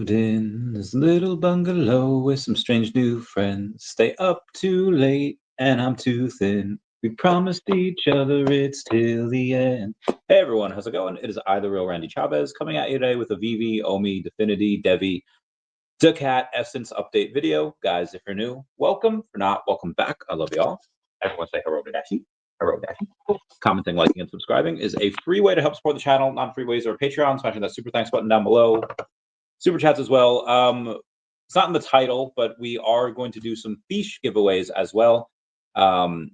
moved in this little bungalow with some strange new friends. Stay up too late and I'm too thin. We promised each other it's till the end. Hey everyone, how's it going? It is I, the real Randy Chavez, coming at you today with a VeVe, OMI, DEFFINITY, DEVVE, DACAT Essence update video. Guys, if you're new, welcome. If not, welcome back. I love y'all. Everyone say hello to Dashi. Hello, Dashi. Commenting, liking, and subscribing is a free way to help support the channel. Non-free ways are Patreon. Smashing that super thanks button down below. Super chats as well. It's not in the title, but we are going to do some fiche giveaways as well.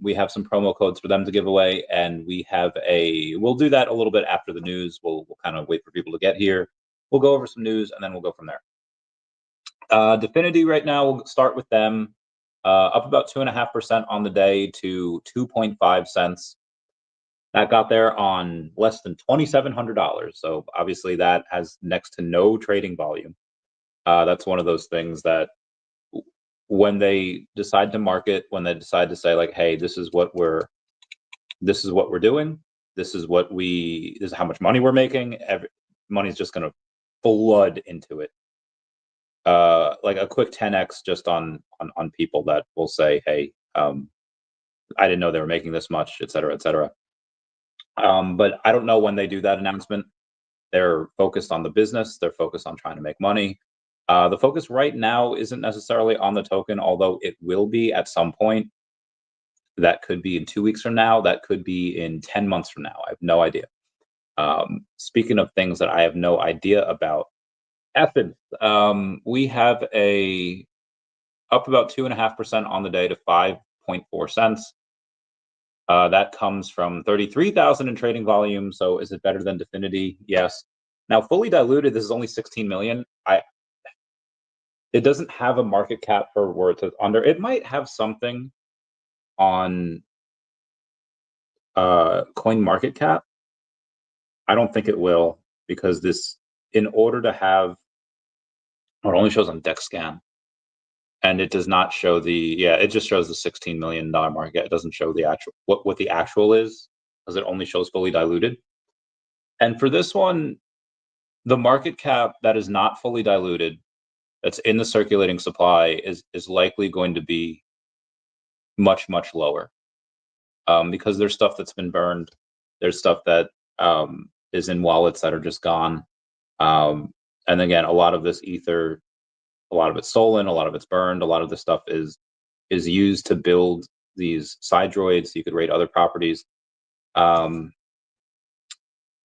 We have some promo codes for them to give away, and we'll do that a little bit after the news. We'll kind of wait for people to get here. We'll go over some news, and then we'll go from there. DEFFINITY right now, we'll start with them. Up about 2.5% on the day to 2.5 cents. That got there on less than $2,700. So obviously that has next to no trading volume. That's one of those things that when they decide to market, when they decide to say like, hey, this is what we're doing. This is how much money we're making. Money's just going to flood into it. Like a quick 10x just on people that will say, hey, I didn't know they were making this much, et cetera, et cetera. But I don't know when they do that announcement. They're focused on the business. They're focused on trying to make money. The focus right now isn't necessarily on the token, although it will be at some point. That could be in 2 weeks from now. That could be in 10 months from now. I have no idea. Speaking of things that I have no idea about, Essence, we have up about 2.5% on the day to 5.4 cents. That comes from 33,000 in trading volume. So is it better than DEFFINITY? Yes. Now, fully diluted, this is only 16 million. It doesn't have a market cap for where it says under. It might have something on coin market cap. I don't think it will, because this, in order to have, it only shows on DexScan. And it does not show it just shows the $16 million market. It doesn't show the actual, what the actual is, because it only shows fully diluted. And for this one, the market cap that is not fully diluted, that's in the circulating supply, is likely going to be much, much lower. Because there's stuff that's been burned. There's stuff that is in wallets that are just gone. And again, a lot of this ether, a lot of it's stolen, a lot of it's burned, a lot of this stuff is used to build these side droids so you could raid other properties. So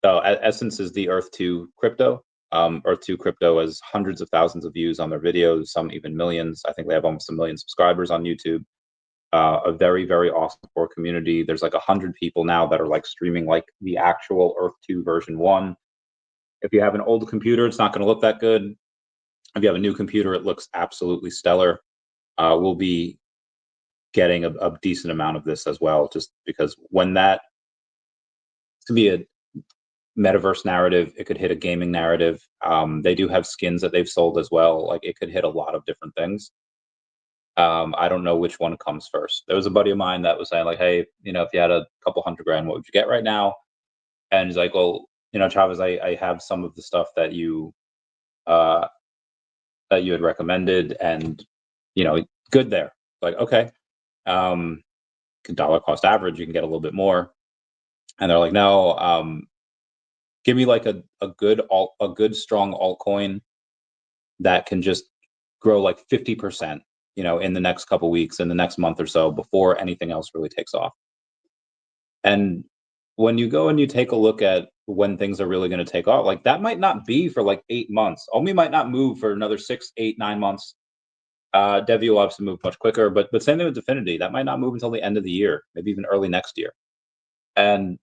Essence is the Earth 2 crypto. Earth 2 crypto has hundreds of thousands of views on their videos, some even millions. I think they have almost 1 million subscribers on YouTube. A very, very awesome core community. There's like 100 people now that are like streaming like the actual Earth 2 version 1. If you have an old computer, it's not going to look that good. If you have a new computer, it looks absolutely stellar. We'll be getting a decent amount of this as well, just because when that to be a metaverse narrative, it could hit a gaming narrative. They do have skins that they've sold as well. Like it could hit a lot of different things. I don't know which one comes first. There was a buddy of mine that was saying like, hey, if you had a couple $100,000, what would you get right now? And he's like, well, Chavez, I have some of the stuff that you had recommended, and good there. Like, okay, dollar cost average, you can get a little bit more. And they're like, no, give me like a good strong altcoin that can just grow like 50%, in the next couple weeks, in the next month or so, before anything else really takes off. And when you go and you take a look at when things are really going to take off, like that might not be for like 8 months. OMI might not move for another 6, 8, 9 months. DEVVE will obviously move much quicker, but same thing with DEFFINITY. That might not move until the end of the year, maybe even early next year. And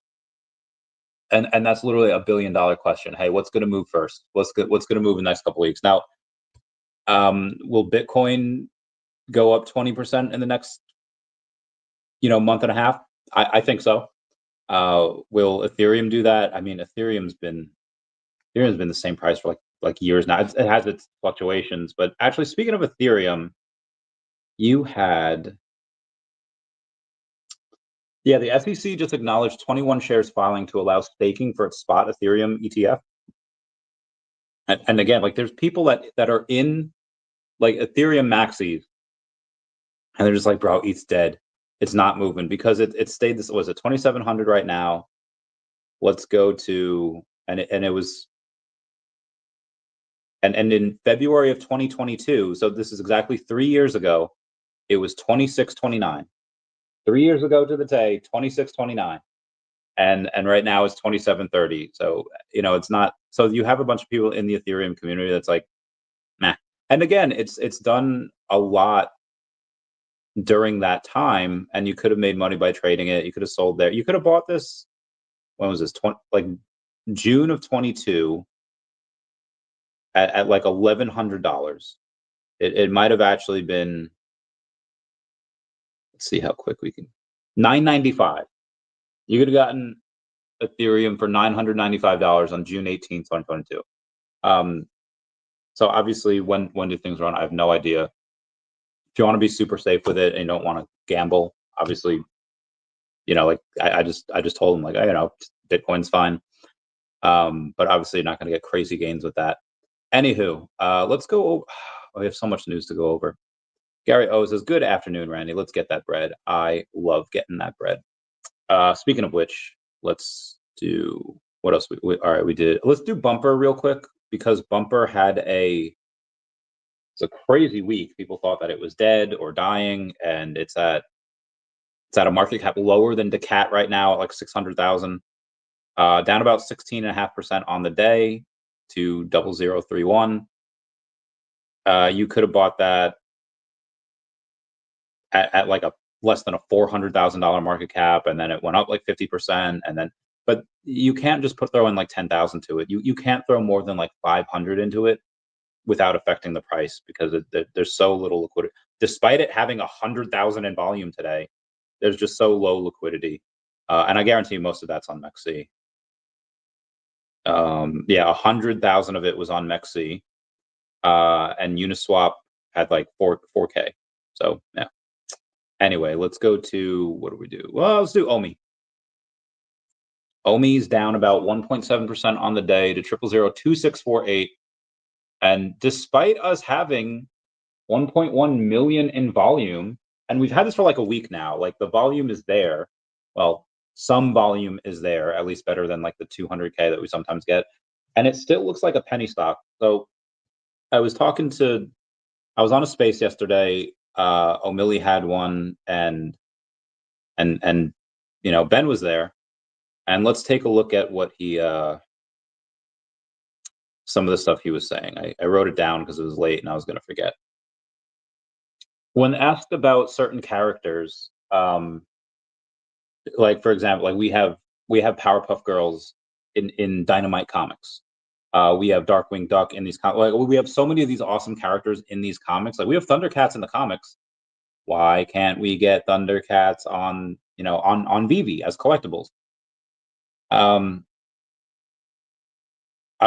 that's literally $1 billion question. Hey, what's going to move first? What's going to move in the next couple of weeks? Now, will Bitcoin go up 20% in the next, month and a half? I think so. Will Ethereum do that? I mean, Ethereum's been the same price for like years now. It has its fluctuations, but actually, speaking of Ethereum, you had, the SEC just acknowledged 21 shares filing to allow staking for its spot Ethereum ETF. And again, like there's people that are in like Ethereum maxis, and they're just like, bro, ETH's dead. It's not moving because it stayed this, was it 2,700 right now? Let's go to, and it was, and in February of 2022, so this is exactly 3 years ago, it was 26.29. 3 years ago to the day, 26.29. And right now it's 27.30. So, you know, it's not, so you have a bunch of people in the Ethereum community that's like, meh. And again, it's done a lot during that time, and you could have made money by trading it. You could have sold there. You could have bought this, when was this? Like June of 22 at like $1,100. It might have actually been, let's see how quick we can, $9.95. You could have gotten Ethereum for $995 on June 18th, 2022. So obviously, when do things run? I have no idea. If you want to be super safe with it and you don't want to gamble, obviously, you know, like I just told him, like, you know, Bitcoin's fine. But obviously, you're not going to get crazy gains with that. Anywho, let's go over. Oh, we have so much news to go over. Gary O says, "Good afternoon, Randy. Let's get that bread. I love getting that bread." Speaking of which, let's do what else? All right, we did. Let's do Bumper real quick, because Bumper had it's a crazy week. People thought that it was dead or dying, and it's at a market cap lower than DACAT right now at like 600,000. Down about 16.5% on the day to 0031. You could have bought that at like a less than a $400,000 market cap, and then it went up like 50%, and then, but you can't just throw in like 10,000 to it. You can't throw more than like 500 into it without affecting the price, because there's so little liquidity. Despite it having 100,000 in volume today, there's just so low liquidity, and I guarantee most of that's on MEXC. Yeah, 100,000 of it was on MEXC, and Uniswap had like 4K. So yeah. Anyway, let's go to, what do we do? Well, let's do OMI. OMI's down about 1.7% on the day to 0.002648. And despite us having 1.1 million in volume, and we've had this for like a week now, like the volume is there. Well, some volume is there, at least better than like the 200K that we sometimes get. And it still looks like a penny stock. So I was on a space yesterday. O'Malley had one, and you know, Ben was there, and let's take a look at what he some of the stuff he was saying. I wrote it down because it was late and I was going to forget. When asked about certain characters, like for example, like we have Powerpuff Girls in Dynamite Comics. We have Darkwing Duck in these like we have so many of these awesome characters in these comics. Like we have Thundercats in the comics. Why can't we get Thundercats on, you know, on VeVe as collectibles? I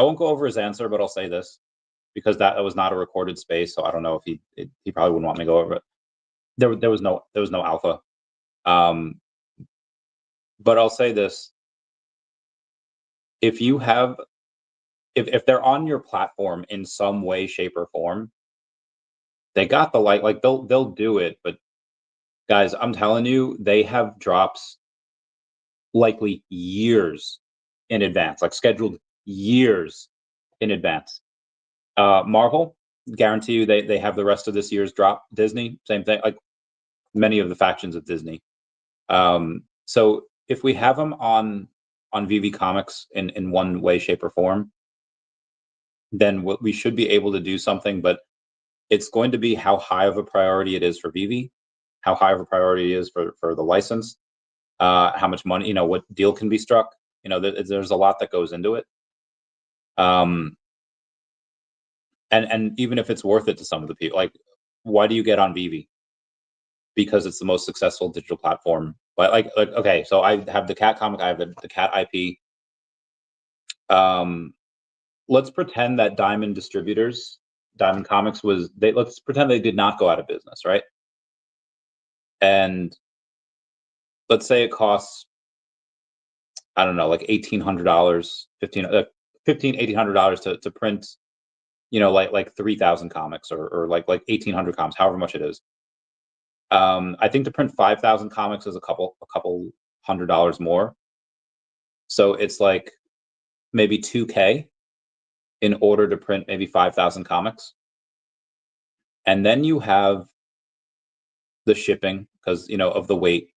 won't go over his answer, but I'll say this, because that was not a recorded space, so I don't know if he probably wouldn't want me to go over it. There was no alpha. But I'll say this: if you have, if they're on your platform in some way, shape, or form, they got the light. Like they'll do it. But guys, I'm telling you, they have drops likely years in advance, like scheduled years in advance. Marvel, guarantee you they have the rest of this year's drop. Disney, same thing, like many of the factions of Disney. So if we have them on VeVe Comics in one way, shape, or form, then we should be able to do something. But it's going to be how high of a priority it is for VeVe, how high of a priority it is for the license, how much money, you know, what deal can be struck. You know, there's a lot that goes into it. And even if it's worth it to some of the people, like, why do you get on VeVe? Because it's the most successful digital platform. But like okay, so I have the Cat comic, I have the Cat IP. Let's pretend that Diamond Comics let's pretend they did not go out of business, right? And let's say it costs, I don't know, like $1,800, $1,800 to print you know, like 3,000 comics or like 1,800 comics, however much it is. I think to print 5,000 comics is a couple $100 more. So it's like maybe 2K in order to print maybe 5,000 comics. And then you have the shipping because, you know, of the weight,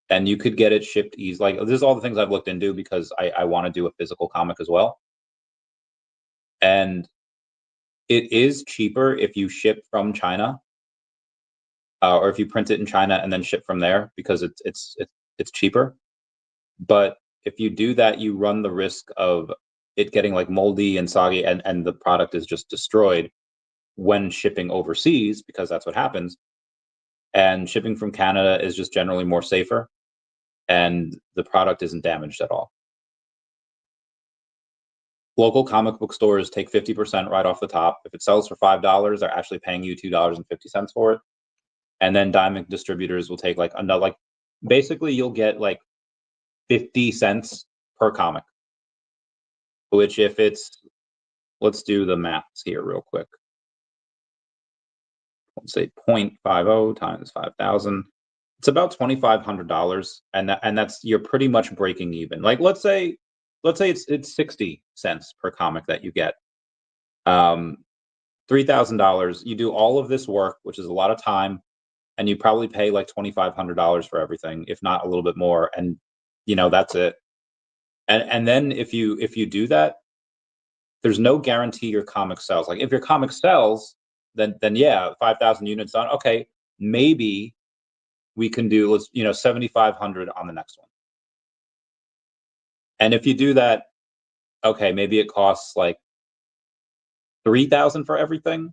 and you could get it shipped easy. Like, this is all the things I've looked into because I want to do a physical comic as well. And it is cheaper if you ship from China, or if you print it in China and then ship from there, because it's cheaper. But if you do that, you run the risk of it getting like moldy and soggy, and the product is just destroyed when shipping overseas, because that's what happens. And shipping from Canada is just generally more safer, and the product isn't damaged at all. Local comic book stores take 50% right off the top. If it sells for $5, they're actually paying you $2.50 for it. And then diamond distributors will take like another, like, basically you'll get like 50 cents per comic, which if it's, let's do the maths here real quick. Let's say 0.50 times 5,000. It's about $2,500, and that's, you're pretty much breaking even. Like, let's say it's 60 cents per comic that you get. $3,000. You do all of this work, which is a lot of time, and you probably pay like $2,500 for everything, if not a little bit more. And you know, that's it. And then if you do that, there's no guarantee your comic sells. Like, if your comic sells, then yeah, 5,000 units done. Okay, maybe we can do, let's, you know, 7,500 on the next one. And if you do that, okay, maybe it costs like 3,000 for everything.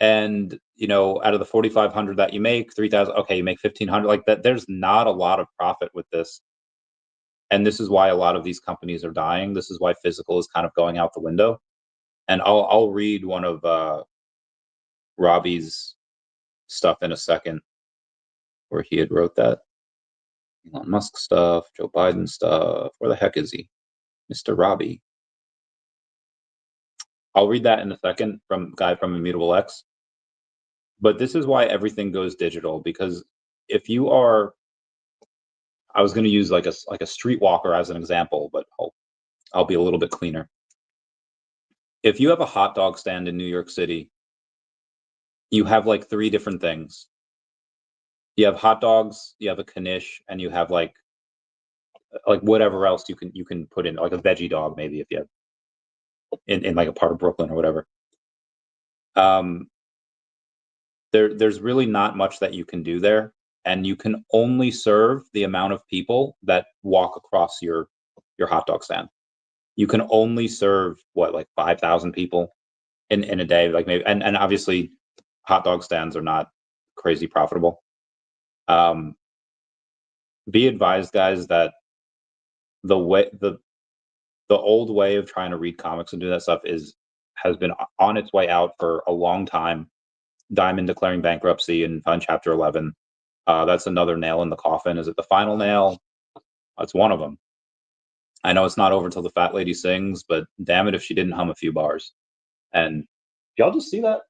And, you know, out of the 4,500 that you make, 3,000, okay, you make 1,500. Like that, there's not a lot of profit with this. And this is why a lot of these companies are dying. This is why physical is kind of going out the window. And I'll read one of Robbie's stuff in a second, where he had wrote that. Elon Musk stuff, Joe Biden stuff. Where the heck is he? Mr. Robbie. I'll read that in a second from guy from Immutable X. But this is why everything goes digital, because if you are, I was going to use like a streetwalker as an example, but I'll be a little bit cleaner. If you have a hot dog stand in New York City, you have like 3 different things. You have hot dogs, you have a knish, and you have like whatever else you can put in, like a veggie dog, maybe, if you have in like a part of Brooklyn or whatever. There's really not much that you can do there, and you can only serve the amount of people that walk across your hot dog stand. You can only serve what, like 5,000 people in a day, like maybe, and obviously hot dog stands are not crazy profitable. Be advised, guys, that the old way of trying to read comics and do that stuff has been on its way out for a long time. Diamond declaring bankruptcy and Fund Chapter 11. That's another nail in the coffin. Is it the final nail? That's one of them. I know it's not over until the fat lady sings, but damn it if she didn't hum a few bars. And y'all just see that?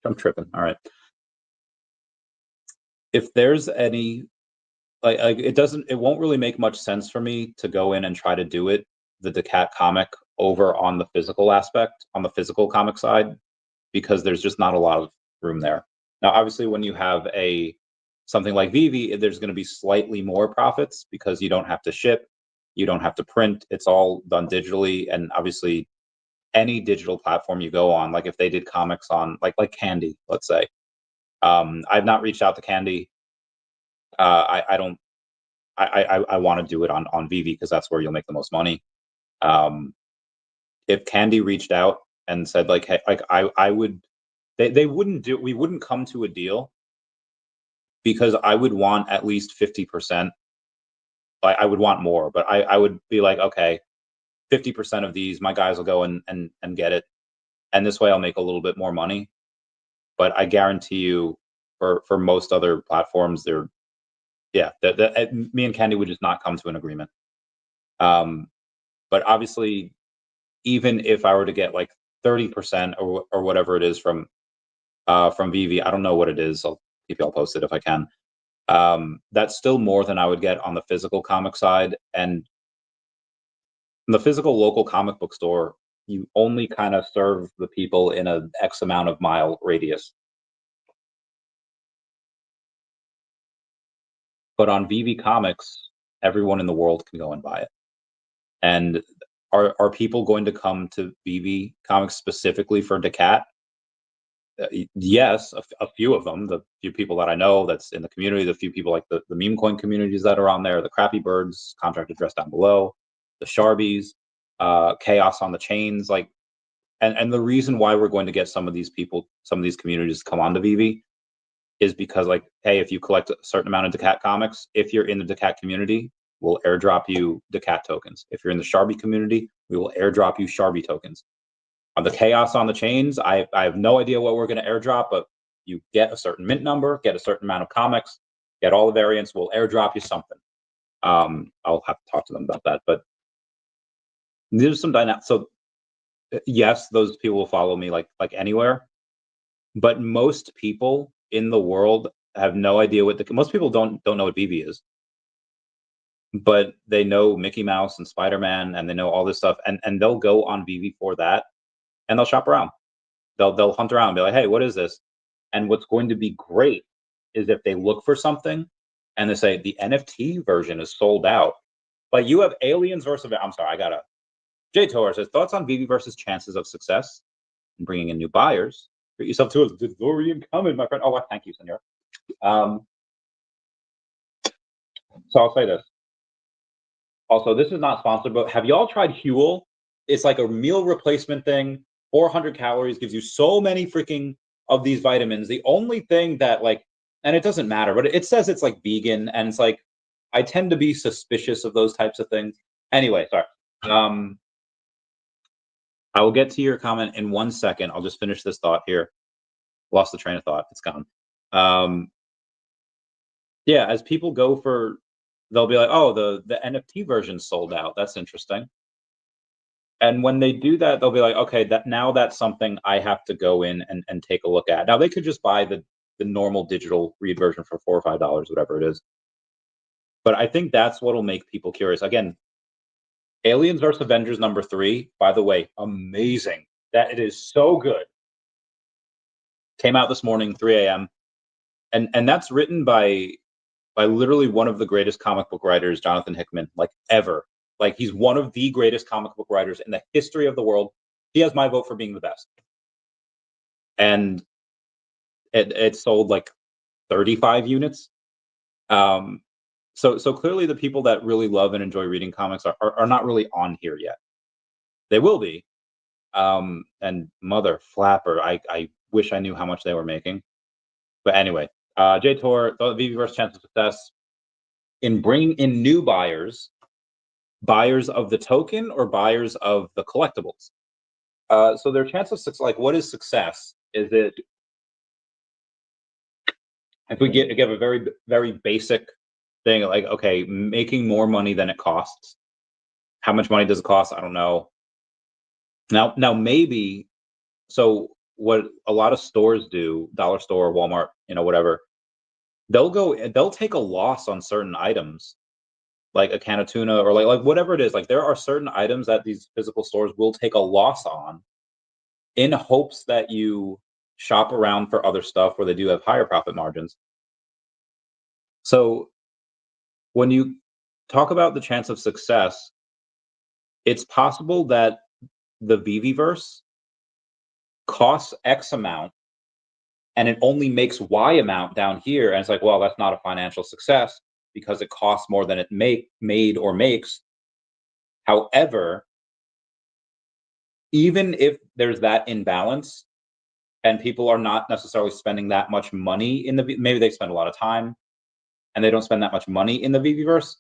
I'm tripping. All right. If there's any, like it won't really make much sense for me to go in and try to do it, the DACAT comic, over on the physical aspect, on the physical comic side, because there's just not a lot of room there. Now, obviously, when you have something like VeVe, there's going to be slightly more profits because you don't have to ship, you don't have to print. It's all done digitally. And obviously, any digital platform you go on, like if they did comics on like Candy, let's say. I've not reached out to Candy. I don't. I want to do it on VeVe because that's where you'll make the most money. If Candy reached out and said like, hey, like I would, they wouldn't do, we wouldn't come to a deal, because I would want at least 50%. I would want more, but I would be like, okay, 50% of these, my guys will go and get it. And this way I'll make a little bit more money. But I guarantee you, for most other platforms, me and Candy would just not come to an agreement. But obviously, even if I were to get like 30% or whatever it is from VeVe. I don't know what it is. I'll keep y'all posted if I can. That's still more than I would get on the physical comic side. And in the physical local comic book store, you only kind of serve the people in a X amount of mile radius. But on VeVe Comics, everyone in the world can go and buy it. And are people going to come to VeVe Comics specifically for DACAT? Yes, a few of them. The few people that I know that's in the community, the few people like the meme coin communities that are on there, the Crappy Birds, contract address down below, the Sharbies, Chaos on the Chains, like, and the reason why we're going to get some of these people, some of these communities to come onto VeVe is because, like, hey, if you collect a certain amount of DACAT comics, if you're in the DACAT community, we'll airdrop you DACAT tokens. If you're in the Sharby community, we will airdrop you Sharby tokens. On the Chaos on the Chains, I have no idea what we're going to airdrop, but you get a certain mint number, get a certain amount of comics, get all the variants, we'll airdrop you something. I'll have to talk to them about that, but there's some dynamic. So yes, those people will follow me like anywhere, but most people in the world have no idea what most people don't know what VeVe is, but they know Mickey Mouse and Spider-Man, and they know all this stuff, and they'll go on VeVe for that, and they'll shop around. They'll hunt around and be like, hey, what is this? And what's going to be great is if they look for something and they say the NFT version is sold out. Like, you have Aliens versus, I'm sorry, I gotta. J Tor says, thoughts on VeVeverse's chances of success in bringing in new buyers? Treat yourself to a DeLorean coming, my friend. Oh, thank you, senor. So I'll say this. Also, this is not sponsored, but have y'all tried Huel? It's like a meal replacement thing. 400 calories, gives you so many freaking of these vitamins. The only thing that, like, and it doesn't matter, but it says it's like vegan, and it's like, I tend to be suspicious of those types of things. Anyway, sorry. I will get to your comment in 1 second. I'll just finish this thought here. Lost the train of thought. It's gone. Yeah, as people go for, they'll be like, oh, the NFT version sold out. That's interesting. And when they do that, they'll be like, okay, that's something I have to go in and take a look at. Now, they could just buy the normal digital read version for $4 or $5, whatever it is. But I think that's what'll make people curious. Again, Aliens vs. Avengers #3, by the way, amazing. That it is so good. Came out this morning, 3 a.m. And that's written by literally one of the greatest comic book writers, Jonathan Hickman, like, ever. Like, he's one of the greatest comic book writers in the history of the world. He has my vote for being the best. And it sold like 35 units. So clearly the people that really love and enjoy reading comics are not really on here yet. They will be. And mother flapper, I wish I knew how much they were making. But anyway, J Tor, the VeVeverse chance of success in bringing in new buyers of the token or buyers of the collectibles. So their chance of success, like, what is success? Is it, if we give a very, very basic thing, like, okay, making more money than it costs. How much money does it cost? I don't know. Now maybe, so what a lot of stores do, dollar store, Walmart, whatever, they'll take a loss on certain items, like a can of tuna, or like whatever it is. Like, there are certain items that these physical stores will take a loss on in hopes that you shop around for other stuff where they do have higher profit margins. So when you talk about the chance of success, it's possible that the VeVeverse costs X amount and it only makes Y amount down here. And it's like, well, that's not a financial success because it costs more than it made or makes. However, even if there's that imbalance and people are not necessarily spending that much money in maybe they spend a lot of time and they don't spend that much money in the VeVeverse,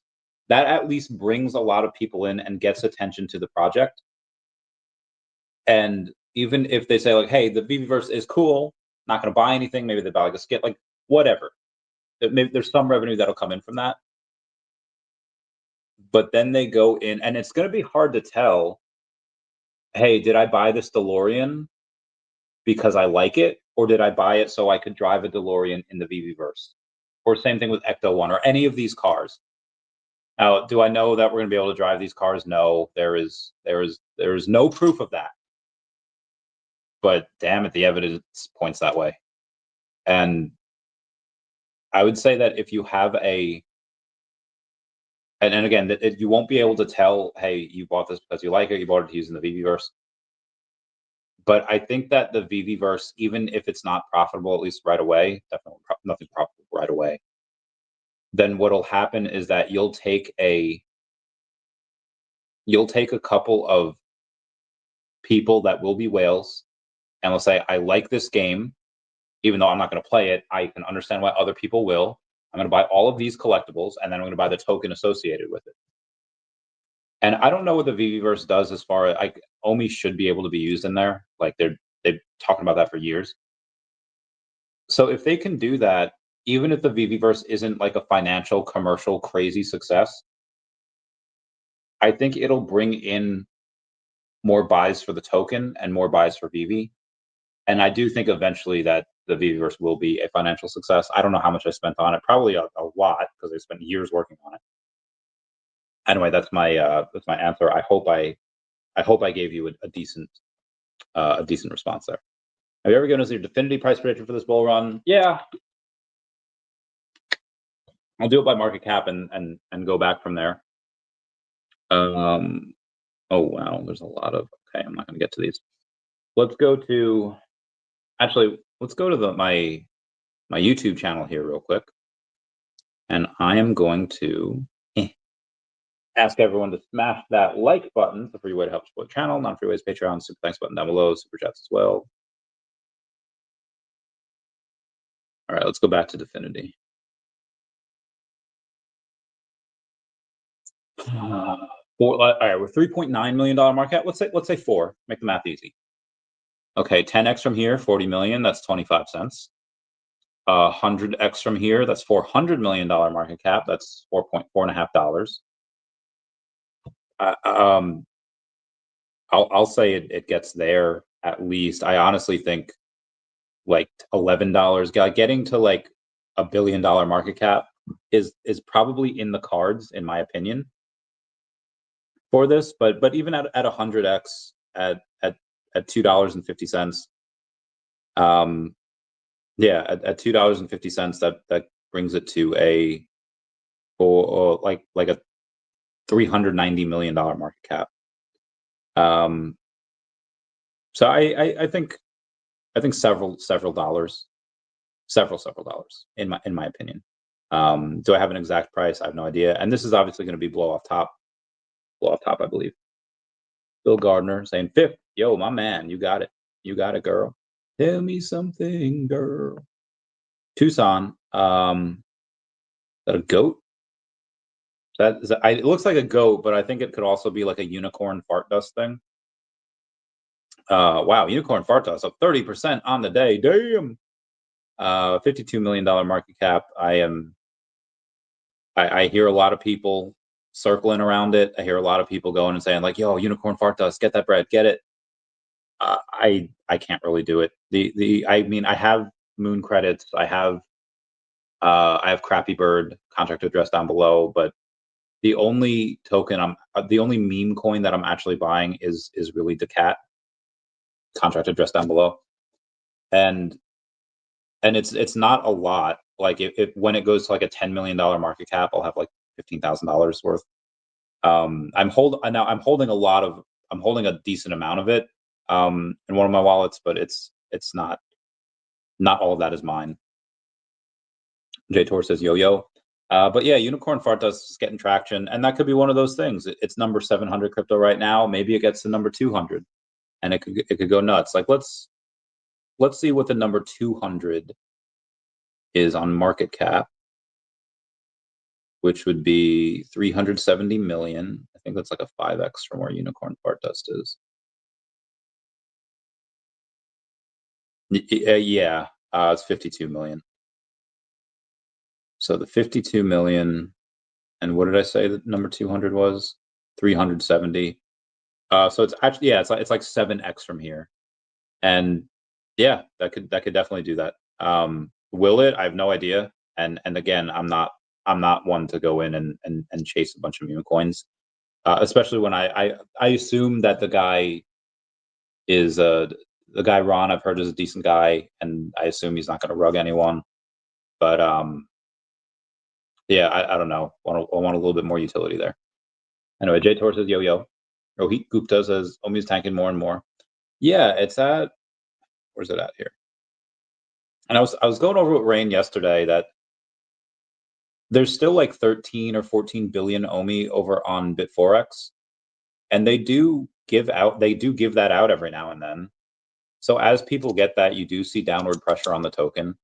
that at least brings a lot of people in and gets attention to the project. And even if they say, like, hey, the VeVeverse is cool, not going to buy anything, maybe they buy like a skit, like whatever. Maybe there's some revenue that'll come in from that. But then they go in, and it's going to be hard to tell hey, did I buy this DeLorean because I like it, or did I buy it so I could drive a DeLorean in the VeVeverse? Or same thing with Ecto One or any of these cars. Now, do I know that we're going to be able to drive these cars? No, there is no proof of that. But damn it, the evidence points that way. And I would say that if you have and again, you won't be able to tell, hey, you bought this because you like it, you bought it to use in the VeVeverse. But I think that the VeVeverse, even if it's not profitable, at least right away, definitely nothing profitable right away, then what'll happen is that you'll take a couple of people that will be whales and will say, I like this game, even though I'm not going to play it. I can understand why other people will. I'm going to buy all of these collectibles, and then I'm going to buy the token associated with it. And I don't know what the VeVeverse does as far as OMI should be able to be used in there. Like they've talking about that for years. So if they can do that, even if the VeVeverse isn't like a financial, commercial, crazy success, I think it'll bring in more buys for the token and more buys for VeVe. And I do think eventually that the VeVeverse will be a financial success. I don't know how much I spent on it. Probably a lot, because I spent years working on it. Anyway, that's my answer. I hope I gave you a decent response there. Have you ever given us your Definity price prediction for this bull run? Yeah. I'll do it by market cap and go back from there. Oh wow, there's a lot of, okay, I'm not going to get to these. Let's go to my YouTube channel here real quick. And I am going to ask everyone to smash that like button. It's a free way to help support the channel. Non-free ways, Patreon, super thanks button down below, super chats as well. All right, let's go back to Definity. All right, we're $3.9 million market. Let's say 4. Make the math easy. Okay, 10x from here, 40 million. That's 25 cents. 100x from here, that's $400 million market cap. That's $4.5. I'll say it gets there at least. I honestly think like $11, getting to like $1 billion market cap is probably in the cards, in my opinion, for this. But even at 100x at $2.50, yeah, at $2.50, that brings it to a $390 million market cap. So I think several dollars, several dollars in my opinion. Do I have an exact price? I have no idea. And this is obviously going to be blow off top, I believe. Bill Gardner saying 5th. Yo, my man, you got it, girl. Tell me something, girl. Tucson, that a goat? It looks like a goat, but I think it could also be like a unicorn fart dust thing. Wow, unicorn fart dust up 30% on the day. Damn. $52 million market cap. I hear a lot of people circling around it. I hear a lot of people going and saying like, "Yo, unicorn fart dust, get that bread, get it." I can't really do it. I mean, I have moon credits. I have Crappy Bird, contract address down below, but the only token the only meme coin that I'm actually buying is really DACAT, contract address down below, and it's not a lot. Like if when it goes to like a $10 million market cap, I'll have like $15,000 worth. I'm holding a decent amount of it in one of my wallets, but it's not all of that is mine. J Tor says yo. But yeah, unicorn fart does getting traction, and that could be one of those things. It's number 700 crypto right now. Maybe it gets to number 200, and it could go nuts. Like let's see what the number 200 is on market cap, which would be 370 million. I think that's like a 5x from where unicorn fart dust is. Yeah, it's 52 million. So the 52 million, and what did I say that number 200 was? 370. So it's actually, yeah, it's like 7x from here, and yeah, that could definitely do that. Will it? I have no idea. And again, I'm not one to go in and chase a bunch of meme coins, especially when I assume that is the guy Ron I've heard is a decent guy, and I assume he's not going to rug anyone. But yeah, I don't know. I want a little bit more utility there. Anyway, J Tor says yo yo. Rohit Gupta says Omi's tanking more and more. Yeah, it's at, where's it at here? And I was going over with Rain yesterday that there's still like 13 or 14 billion OMI over on Bitforex, and they do give that out every now and then. So as people get that, you do see downward pressure on the token,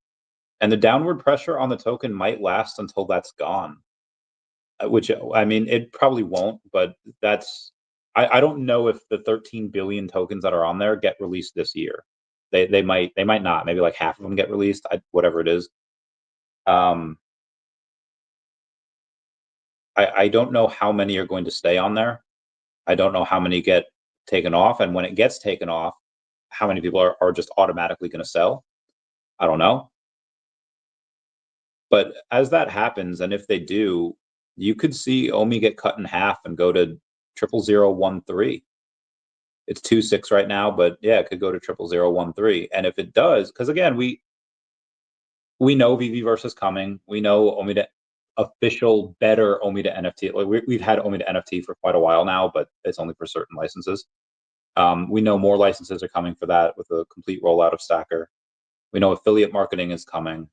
and the downward pressure on the token might last until that's gone. Which, I mean, it probably won't, but I don't know if the 13 billion tokens that are on there get released this year. They might not. Maybe like half of them get released. Whatever it is. I don't know how many are going to stay on there. I don't know how many get taken off, and when it gets taken off, how many people are just automatically going to sell. I don't know. But as that happens, and if they do, you could see OMI get cut in half and go to 00013. It's 2.6 right now, but yeah, it could go to 00013. And if it does, because again, we know VeVeverse is coming. We know OMI to official better OMI to NFT. Like we've had OMI to NFT for quite a while now, but it's only for certain licenses. We know more licenses are coming for that with a complete rollout of Stacker. We know affiliate marketing is coming,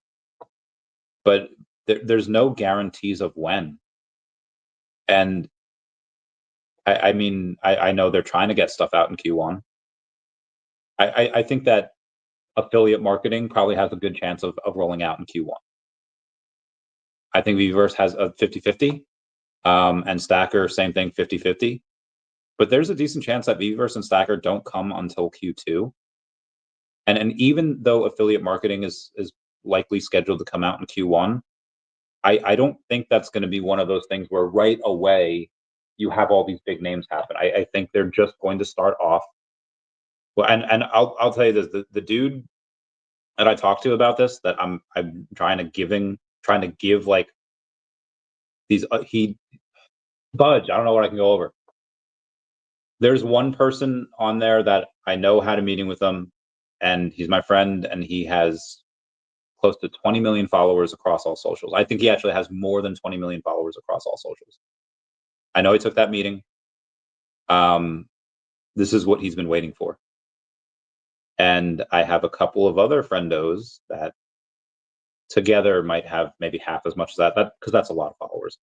but there's no guarantees of when. And I mean, I know they're trying to get stuff out in Q1. I think that affiliate marketing probably has a good chance of rolling out in Q1. I think VeVeverse has a 50-50, and Stacker, same thing, 50-50. But there's a decent chance that VeVeverse and Stacker don't come until Q2. And even though affiliate marketing is likely scheduled to come out in Q1, I don't think that's going to be one of those things where right away you have all these big names happen. I think they're just going to start off. Well, and I'll tell you this: the dude that I talked to about this, that I'm trying to give like these he Budge. I don't know what I can go over. There's one person on there that I know had a meeting with him, and he's my friend, and he has close to 20 million followers across all socials. I think he actually has more than 20 million followers across all socials. I know he took that meeting. This is what he's been waiting for. And I have a couple of other friendos that together might have maybe half as much as that because that's a lot of followers.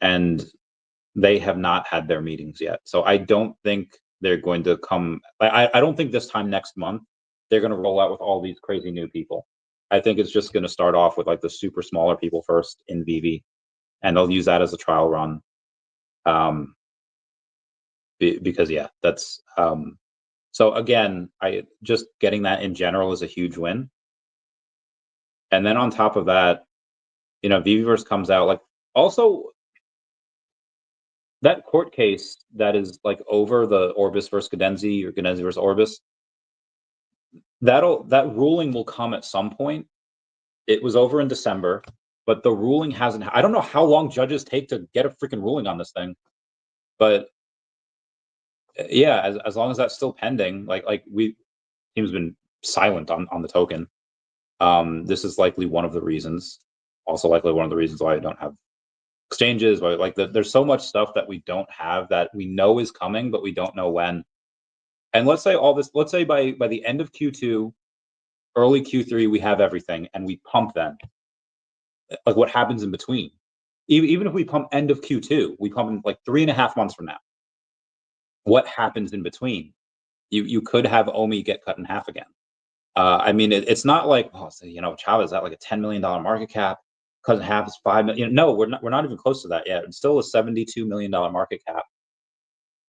And they have not had their meetings yet. So I don't think they're going to come. I don't think this time next month they're going to roll out with all these crazy new people. I think it's just going to start off with like the super smaller people first in VeVe, and they'll use that as a trial run. Because yeah, that's so again, I just getting that in general is a huge win. And then on top of that, you know, VeVeverse comes out like also that court case that is like over the Orbis versus Cadenzi or Cadenzi versus Orbis. That ruling will come at some point. It was over in December, but the ruling hasn't. I don't know how long judges take to get a freaking ruling on this thing, but yeah, as long as that's still pending, like team's been silent on the token. This is likely one of the reasons. Also, likely one of the reasons why I don't have exchanges. Why like there's so much stuff that we don't have that we know is coming, but we don't know when. And let's say let's say by the end of Q2, early Q3, we have everything and we pump then. Like what happens in between? Even if we pump end of Q2, we pump in like 3.5 months from now. What happens in between? You could have OMI get cut in half again. I mean, it's not like, oh, so, you know, Chavez at like a $10 million market cap, cut in half is 5 million. No, we're not even close to that yet. It's still a $72 million market cap.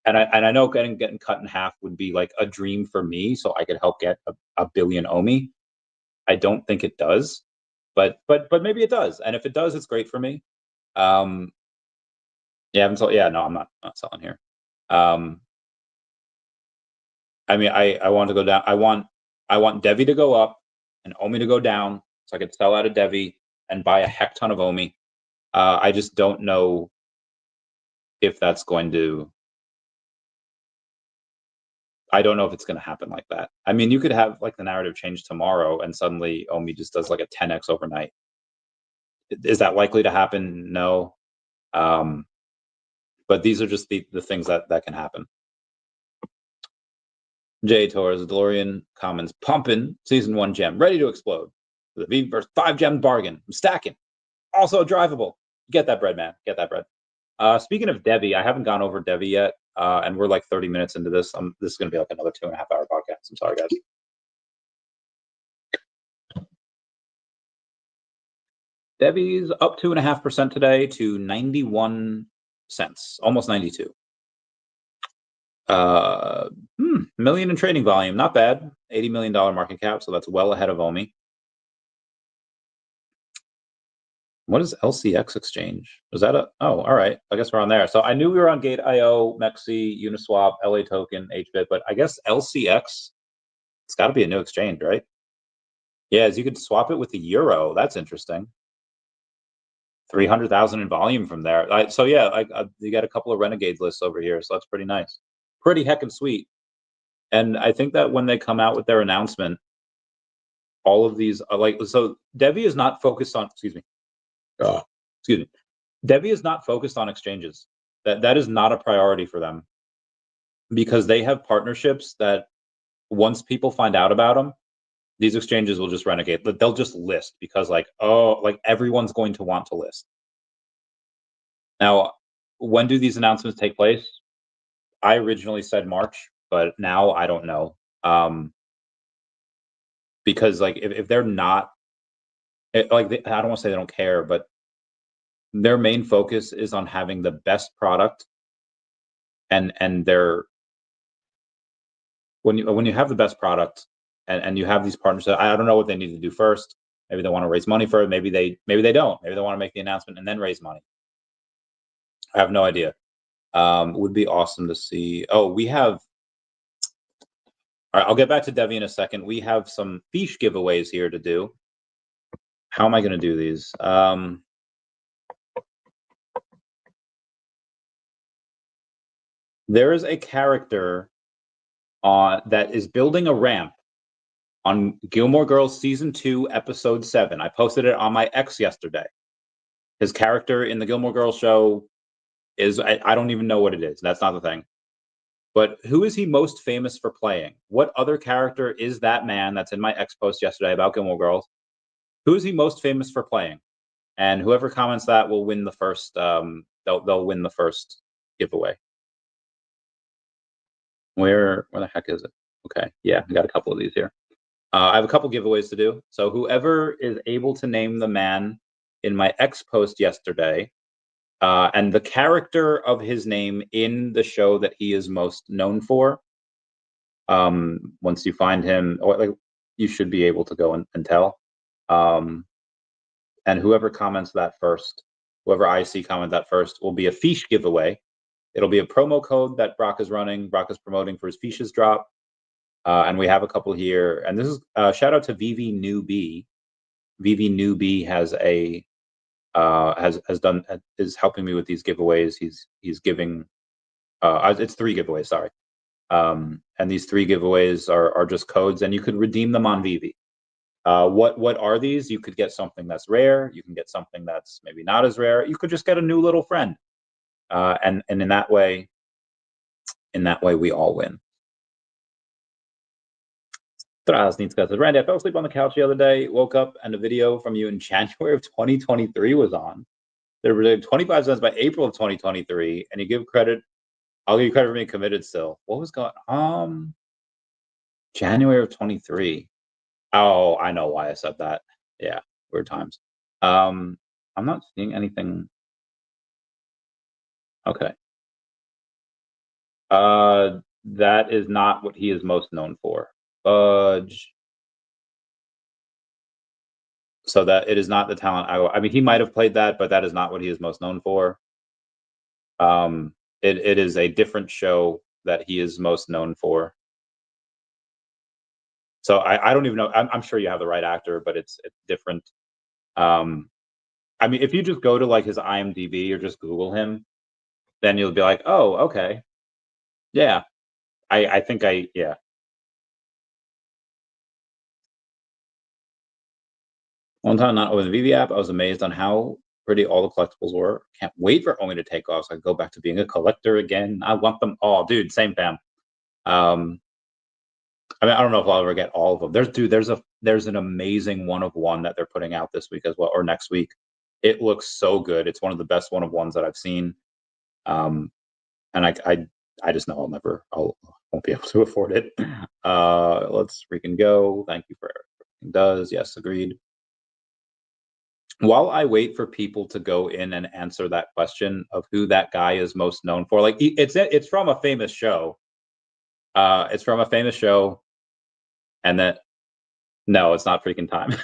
And I know getting cut in half would be like a dream for me, so I could help get a billion OMI. I don't think it does, but maybe it does. And if it does, it's great for me. Yeah, I haven't sold. Yeah, no, I'm not selling here. I mean, I want to go down. I want DEVVE to go up and OMI to go down, so I could sell out of DEVVE and buy a heck ton of OMI. I just don't know if that's going to. I don't know if it's going to happen like that. I mean, you could have like the narrative change tomorrow, and suddenly OMI just does like a 10x overnight. Is that likely to happen? No. But these are just the things that can happen. J Torres, DeLorean Commons pumping season 1 gem, ready to explode. The VeVeverse 5 gem bargain. I'm stacking. Also drivable. Get that bread, man. Get that bread. Speaking of DEVVE, I haven't gone over DEVVE yet, and we're like 30 minutes into this. This is going to be like another 2.5 hour podcast. I'm sorry, guys. DEVVE's up 2.5% today to 91 cents, almost 92. Million in trading volume, not bad. $80 million market cap, so that's well ahead of OMI. What is LCX exchange? Was that a? Oh, all right. I guess we're on there. So I knew we were on Gate.io, Mexi, Uniswap, LA Token, HBIT, but I guess LCX, it's got to be a new exchange, right? Yeah, as you could swap it with the euro. That's interesting. 300,000 in volume from there. So yeah, you got a couple of renegades lists over here, so that's pretty nice. Pretty heckin' sweet. And I think that when they come out with their announcement, all of these are like, so DEVVE is not focused on, excuse me. DEVVE is not focused on exchanges. That is not a priority for them, because they have partnerships that once people find out about them, these exchanges will just renegade. They'll just list because like everyone's going to want to list. Now, when do these announcements take place? I originally said March, but now I don't know. Because like if they're not, I don't want to say they don't care, but their main focus is on having the best product, and they're when you have the best product and you have these partners, I don't know what they need to do first. Maybe they want to raise money for it. Maybe they don't. Maybe they want to make the announcement and then raise money. I have no idea. Would be awesome to see. Oh, we have. All right, I'll get back to DEVVE in a second. We have some fiche giveaways here to do. How am I going to do these? There is a character that is building a ramp on Gilmore Girls Season 2, Episode 7. I posted it on my X yesterday. His character in the Gilmore Girls show is, I don't even know what it is. That's not the thing. But who is he most famous for playing? What other character is that man that's in my X post yesterday about Gilmore Girls? Who is he most famous for playing? And whoever comments that will win the first, they'll win the first giveaway. Where the heck is it? Okay, yeah, we got a couple of these here. I have a couple giveaways to do. So whoever is able to name the man in my X post yesterday, and the character of his name in the show that he is most known for, once you find him, you should be able to go and tell. And whoever comments that first, whoever I see comment that first, will be a fiche giveaway. It'll be a promo code that Brock is running. Brock is promoting for his fiches drop. And we have a couple here. And this is shout out to VeVe Newbie. VeVe Newbie has a is helping me with these giveaways. He's giving it's 3 giveaways, sorry. And these 3 giveaways are just codes, and you could redeem them on VeVe. What are these? You could get something that's rare. You can get something that's maybe not as rare. You could just get a new little friend. And in that way, we all win. Randy, I fell asleep on the couch the other day, woke up, and a video from you in January of 2023 was on. They were 25 cents by April of 2023, and you give credit. I'll give you credit for being committed still. What was going on? January of 23. Oh, I know why I said that. Yeah, weird times. I'm not seeing anything. Okay. That is not what he is most known for. Fudge. So that it is not the talent. I mean, he might have played that, but that is not what he is most known for. It is a different show that he is most known for. So I don't even know. I'm sure you have the right actor, but it's different. I mean, if you just go to like his IMDb or just Google him, then you'll be like, oh, okay, yeah. I think yeah. One time not with the VeVe app, I was amazed on how pretty all the collectibles were. Can't wait for OMI to take off so I can go back to being a collector again. I want them all, dude. Same fam. I mean, I don't know if I'll ever get all of them. There's an amazing one of one that they're putting out this week as well, or next week. It looks so good. It's one of the best one of ones that I've seen. And I just know I won't be able to afford it. Let's freaking go. Thank you for everything does. Yes, agreed. While I wait for people to go in and answer that question of who that guy is most known for, like it's from a famous show. It's from a famous show, and that no, it's not freaking time.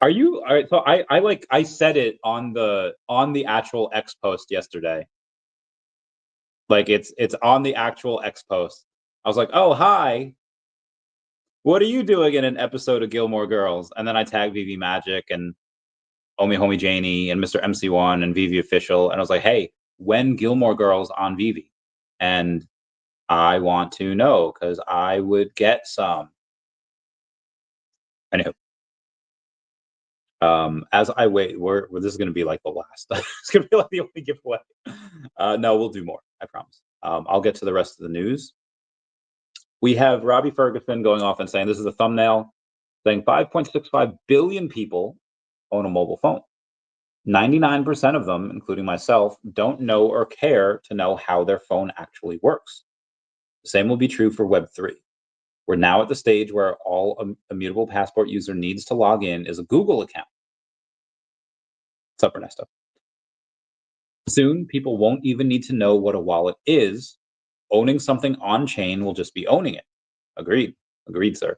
Are you all right? So I said it on the actual X post yesterday. Like it's on the actual X post. I was like, oh hi, what are you doing in an episode of Gilmore Girls? And then I tagged VeVe Magic and Omi Homie Janie and Mr. MC1 and VeVe Official, and I was like, hey, when Gilmore Girls on VeVe? And I want to know because I would get some. Anywho, as I wait, this is going to be like the last. It's going to be like the only giveaway. No, we'll do more. I promise. I'll get to the rest of the news. We have Robbie Ferguson going off and saying this is a thumbnail saying 5.65 billion people own a mobile phone. 99% of them, including myself, don't know or care to know how their phone actually works. The same will be true for Web3. We're now at the stage where all immutable passport user needs to log in is a Google account. What's up, Ernesto? Soon, people won't even need to know what a wallet is. Owning something on chain will just be owning it. Agreed. Agreed, sir.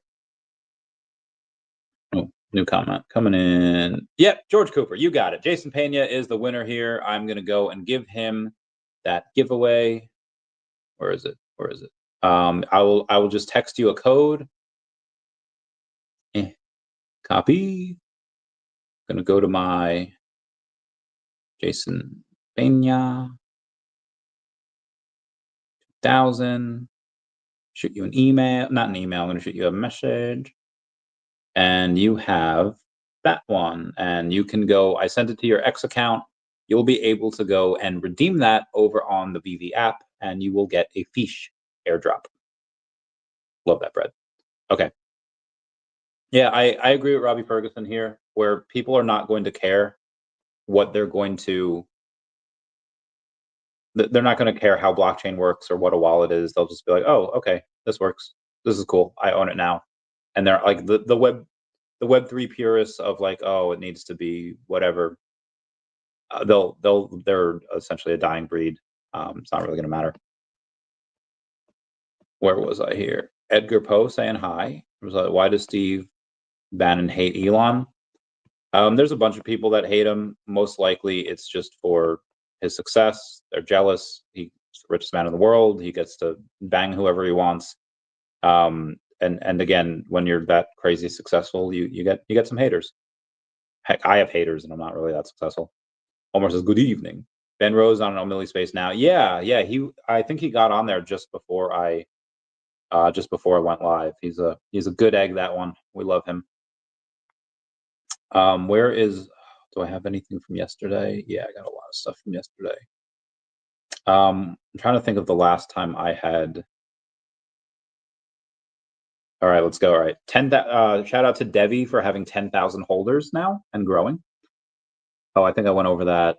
Oh, new comment coming in. Yep, George Cooper, you got it. Jason Pena is the winner here. I'm going to go and give him that giveaway. Where is it? Where is it? I will just text you a code. Copy. Gonna go to my Jason Pena 2000. Shoot you an email, not an email. I'm gonna shoot you a message, and you have that one. And you can go. I sent it to your X account. You'll be able to go and redeem that over on the VeVe app, and you will get a fiche airdrop. Love that, bread. Okay. Yeah, I agree with Robbie Ferguson here, where people are not going to care what they're going to. They're not going to care how blockchain works or what a wallet is. They'll just be like, "Oh, okay, this works. This is cool. I own it now." And they're like the Web3 purists of like, "Oh, it needs to be whatever." They're essentially a dying breed. It's not really going to matter. Where was I here? Edgar Poe saying hi. It was like, why does Steve Bannon hate Elon? There's a bunch of people that hate him. Most likely, it's just for his success. They're jealous. He's the richest man in the world. He gets to bang whoever he wants. And again, when you're that crazy successful, you get some haters. Heck, I have haters, and I'm not really that successful. Omar says, "Good evening." Ben Rose on an O'Malley Space now. Yeah. I think he got on there just before I went live. He's a good egg, that one. We love him. Do I have anything from yesterday? Yeah, I got a lot of stuff from yesterday. I'm trying to think of the last time I had. All right, let's go. All right, shout out to DEVVE for having 10,000 holders now and growing. Oh, I think I went over that.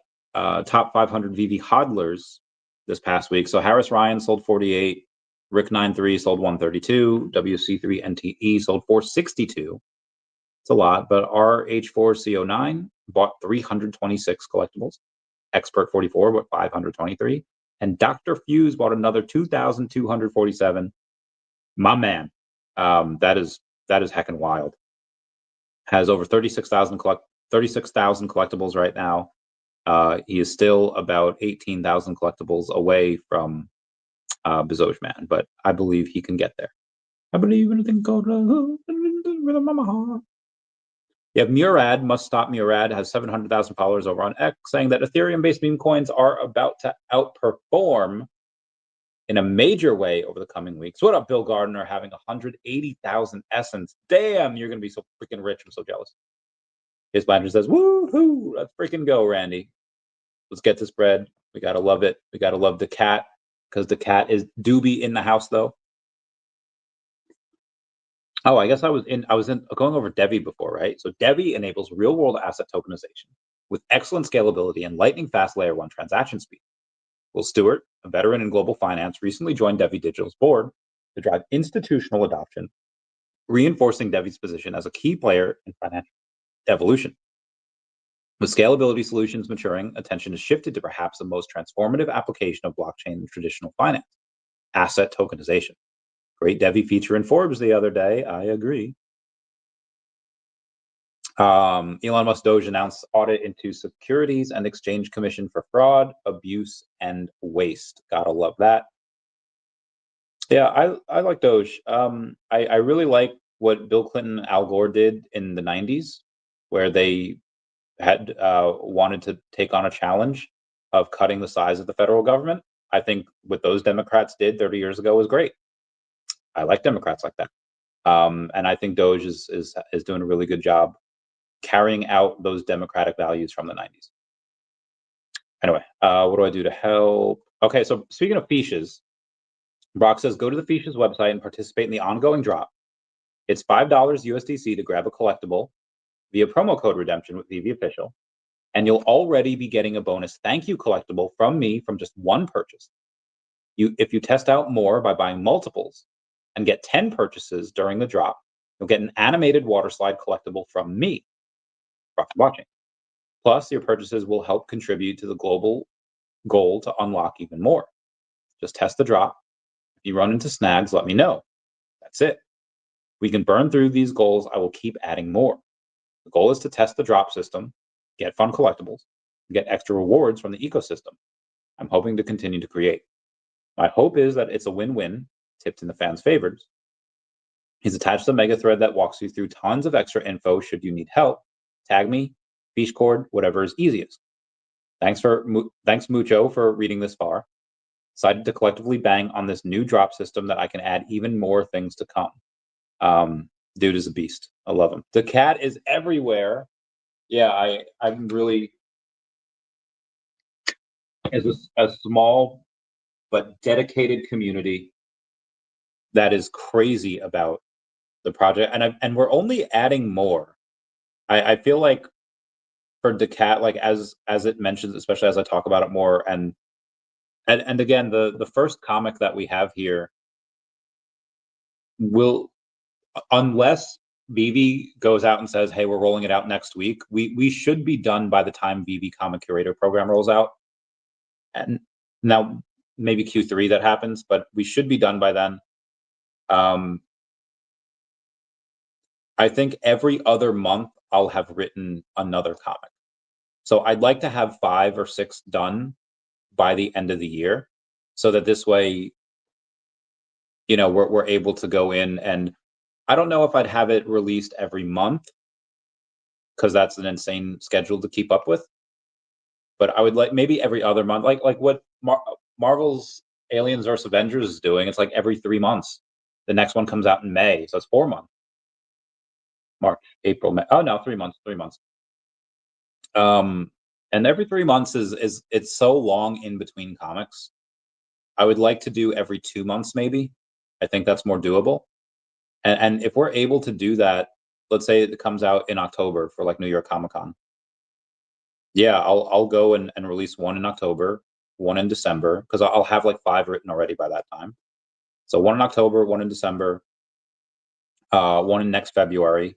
Top 500 VeVe hodlers this past week. So Harris Ryan sold 48, Rick93 sold 132, WC3 NTE sold 462. It's a lot, but RH4CO9 bought 326 collectibles. Expert 44 bought 523, and Dr. Fuse bought another 2,247. My man, that is heckin' wild. Has over 36,000 36,000 collectibles right now. He is still about 18,000 collectibles away from Bezos Man, but I believe he can get there. I believe in a thing called love. You have Murad, Must Stop Murad, has 700,000 followers over on X, saying that Ethereum-based meme coins are about to outperform in a major way over the coming weeks. What up, Bill Gardner, having 180,000 essence? Damn, you're going to be so freaking rich. I'm so jealous. His manager says, woohoo, let's freaking go, Randy. Let's get this bread. We got to love it. We got to love DACAT, because DACAT is doobie in the house, though. Oh, I guess I was going over DEVVE before, right? So DEVVE enables real-world asset tokenization with excellent scalability and lightning-fast layer 1 transaction speed. Will Stewart, a veteran in global finance, recently joined DEVVE Digital's board to drive institutional adoption, reinforcing DEVVE's position as a key player in financial evolution. With scalability solutions maturing, attention is shifted to perhaps the most transformative application of blockchain in traditional finance, asset tokenization. Great DEVVE feature in Forbes the other day. I agree. Elon Musk Doge announced audit into Securities and Exchange Commission for fraud, abuse, and waste. Gotta love that. Yeah, I like Doge. I really like what Bill Clinton and Al Gore did in the 90s, where they had wanted to take on a challenge of cutting the size of the federal government. I think what those Democrats did 30 years ago was great. I like Democrats like that. And I think Doge is doing a really good job carrying out those democratic values from the 90s. Anyway, what do I do to help? Okay, so speaking of fiches, Brock says, go to the fiches website and participate in the ongoing drop. It's $5 USDC to grab a collectible via promo code redemption with VeVe Official, and you'll already be getting a bonus thank you collectible from me from just one purchase. If you test out more by buying multiples and get 10 purchases during the drop, you'll get an animated water slide collectible from me. Watching. Plus, your purchases will help contribute to the global goal to unlock even more. Just test the drop. If you run into snags, let me know. That's it. We can burn through these goals. I will keep adding more. The goal is to test the drop system, get fun collectibles, and get extra rewards from the ecosystem. I'm hoping to continue to create. My hope is that it's a win-win, tipped in the fans' favors. He's attached a mega thread that walks you through tons of extra info should you need help. Tag me, fiche cord, whatever is easiest. Thanks Mucho for reading this far. Decided to collectively bang on this new drop system that I can add even more things to come. Dude is a beast. I love him. DACAT is everywhere. Yeah, I'm really, as a small but dedicated community that is crazy about the project, and we're only adding more. I feel like for DACAT, like as it mentions, especially as I talk about it more, and again, the first comic that we have here will, unless VeVe goes out and says, hey, we're rolling it out next week, we should be done by the time VeVe Comic Curator program rolls out. And now maybe Q3 that happens, but we should be done by then. I think every other month I'll have written another comic. So I'd like to have 5 or 6 done by the end of the year, so that this way, you know, we're able to go in, and I don't know if I'd have it released every month, because that's an insane schedule to keep up with. But I would like maybe every other month, like what Marvel's Aliens vs. Avengers is doing. It's like every 3 months. The next one comes out in May, so it's 4 months. March, April, May. Oh no, 3 months. 3 months. And every 3 months is it's so long in between comics. I would like to do every 2 months, maybe. I think that's more doable. And if we're able to do that, let's say it comes out in October for like New York Comic Con. Yeah, I'll go and release one in October, one in December, because I'll have like 5 written already by that time. So one in October, one in December, one in next February,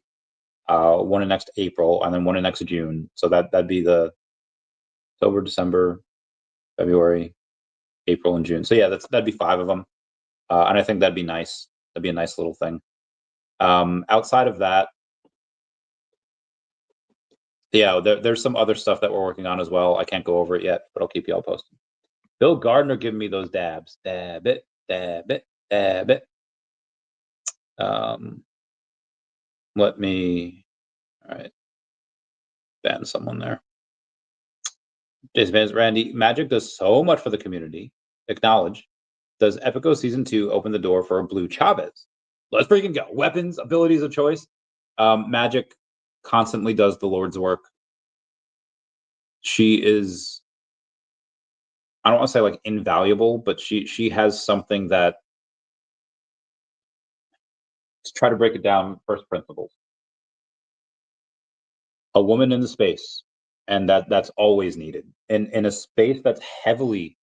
one in next April, and then one in next June. So that'd be the October, December, February, April, and June. So yeah, that'd be 5 of them, and I think that'd be nice. That'd be a nice little thing. Outside of that, Yeah, there's some other stuff that we're working on as well. I can't go over it yet, but I'll keep you all posted. Bill Gardner giving me those dabs. Dab it, dab it, dab it. Let me, all right, ban someone there. Jason Randy, Magic does so much for the community. Acknowledge. Does Epico Season 2 open the door for a blue Chavez? Let's freaking go. Weapons, abilities of choice. Magic constantly does the Lord's work. She is, I don't want to say like invaluable, but she has something that, let's try to break it down first principles. A woman in the space, and that's always needed. In a space that's heavily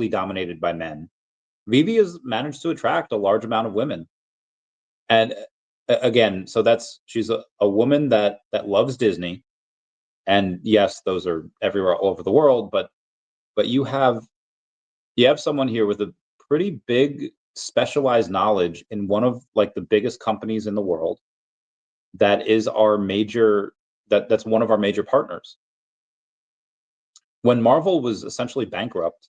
dominated by men, VeVe has managed to attract a large amount of women. And again, so she's a woman that loves Disney. And yes, those are everywhere all over the world, but you have someone here with a pretty big specialized knowledge in one of like the biggest companies in the world that is our major that's one of our major partners. When Marvel was essentially bankrupt,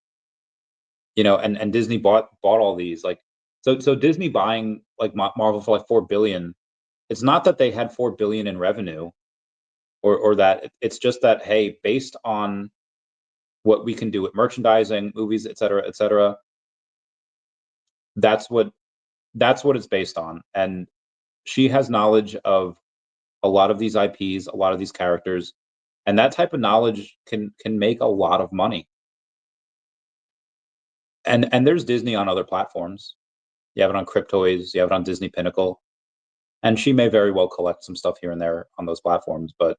and Disney bought all these, like, so Disney buying like Marvel for like $4 billion, it's not that they had $4 billion in revenue, or that it's just that, hey, based on what we can do with merchandising, movies, et cetera, that's what it's based on. And she has knowledge of a lot of these IPs, a lot of these characters, and that type of knowledge can make a lot of money. And there's Disney on other platforms. You have it on Cryptoids, you have it on Disney Pinnacle, and she may very well collect some stuff here and there on those platforms. But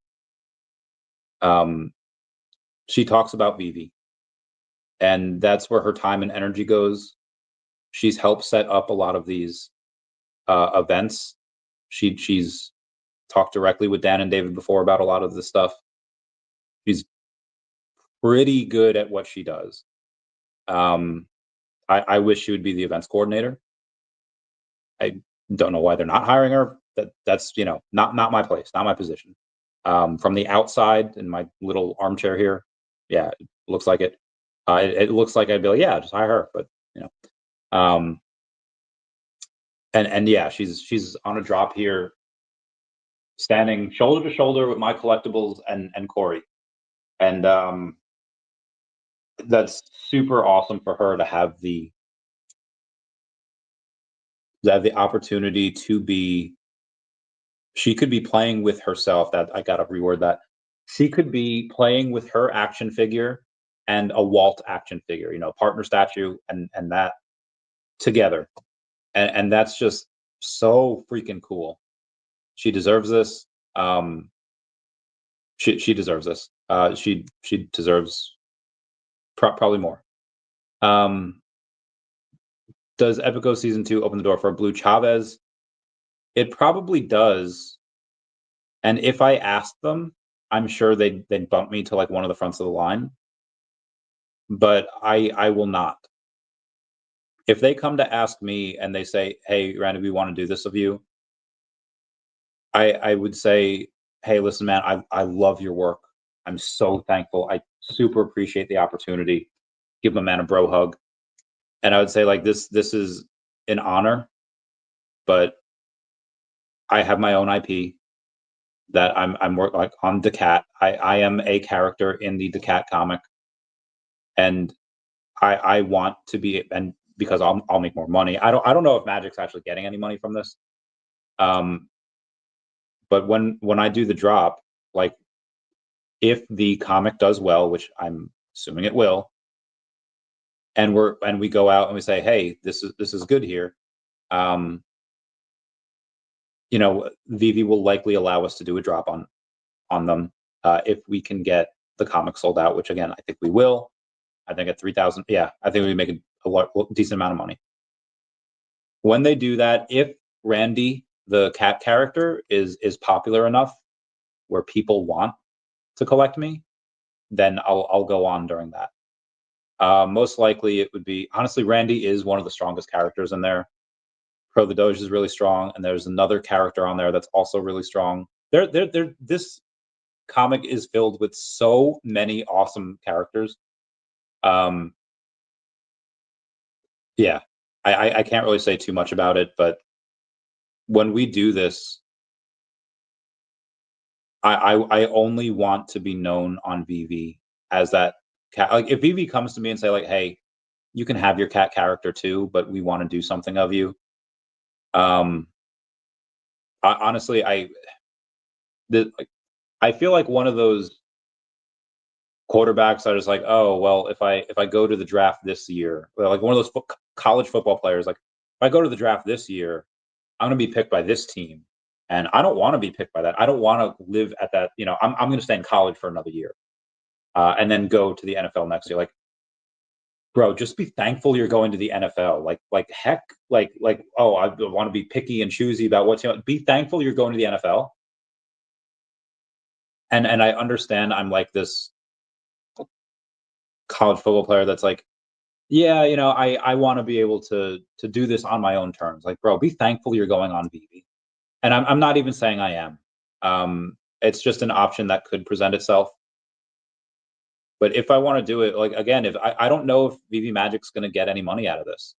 she talks about VeVe, and that's where her time and energy goes. She's helped set up a lot of these events. She's talked directly with Dan and David before about a lot of this stuff. She's pretty good at what she does. I wish she would be the events coordinator. I don't know why they're not hiring her. That's not my place, not my position. From the outside, in my little armchair here, yeah, it looks like it. It looks like I'd be like, yeah, just hire her. But and yeah, she's on a drop here, standing shoulder to shoulder with my collectibles and Corey, and that's super awesome for her to have the opportunity to be. She could be playing with herself. That I gotta reword that. She could be playing with her action figure and a Walt action figure, partner statue, and that together, and that's just so freaking cool. She deserves this. She deserves this. She deserves probably more. Does Epico Season 2 open the door for a blue Chavez? It probably does. And if I asked them, I'm sure they'd bump me to like one of the fronts of the line. But I will not. If they come to ask me and they say, hey, Randy, we want to do this of you, I would say, hey, listen, man, I love your work. I'm so thankful. I super appreciate the opportunity. Give my man a bro hug. And I would say, like, this is an honor, but I have my own IP that I'm working like on DACAT. I am a character in the DACAT comic, and I want to be, and because I'll make more money. I don't know if Magic's actually getting any money from this. But when I do the drop, like, if the comic does well, which I'm assuming it will, and we go out and we say, hey, this is good here, VeVe will likely allow us to do a drop on them if we can get the comic sold out, which again, I think we will. I think at 3,000, yeah, I think we make a decent amount of money. When they do that, if Randy, the cat character, is popular enough where people want to collect me, then I'll go on during that. Most likely it would be, honestly, Randy is one of the strongest characters in there. Pro the Doge is really strong, and there's another character on there that's also really strong. This comic is filled with so many awesome characters. Yeah, I can't really say too much about it, but when we do this, I only want to be known on VeVe as that cat. Like if VeVe comes to me and say like, "Hey, you can have your cat character too, but we want to do something of you." Honestly, I feel like one of those quarterbacks that is like, oh well, if I go to the draft this year, like one of those college football players, like if I go to the draft this year, I'm going to be picked by this team, and I don't want to be picked by that. I don't want to live at that. You know, I'm going to stay in college for another year, and then go to the NFL next year. Like, bro, just be thankful you're going to the NFL. Like heck, like oh, I want to be picky and choosy about what you know. Be thankful you're going to the NFL. And I understand I'm like this college football player that's like, yeah, you know, I want to be able to do this on my own terms. Like, bro, be thankful you're going on VeVe. And I'm not even saying I am. It's just an option that could present itself. But if I want to do it, like again, if I don't know if VeVe Magic's going to get any money out of this.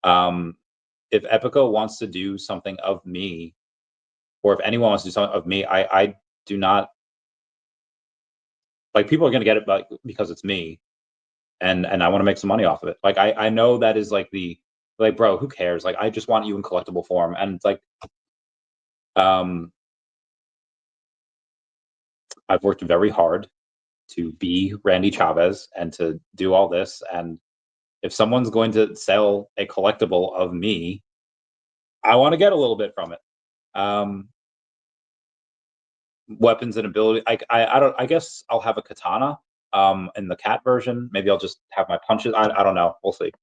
If Epico wants to do something of me, or if anyone wants to do something of me, I do not like people are going to get it because it's me, and I want to make some money off of it. Like I know that is like like bro, who cares? Like I just want you in collectible form, and it's like I've worked very hard to be Randy Chavez and to do all this, and if someone's going to sell a collectible of me, I want to get a little bit from it. Weapons and ability. I don't. I guess I'll have a katana. In the cat version, maybe I'll just have my punches. I don't know. We'll see.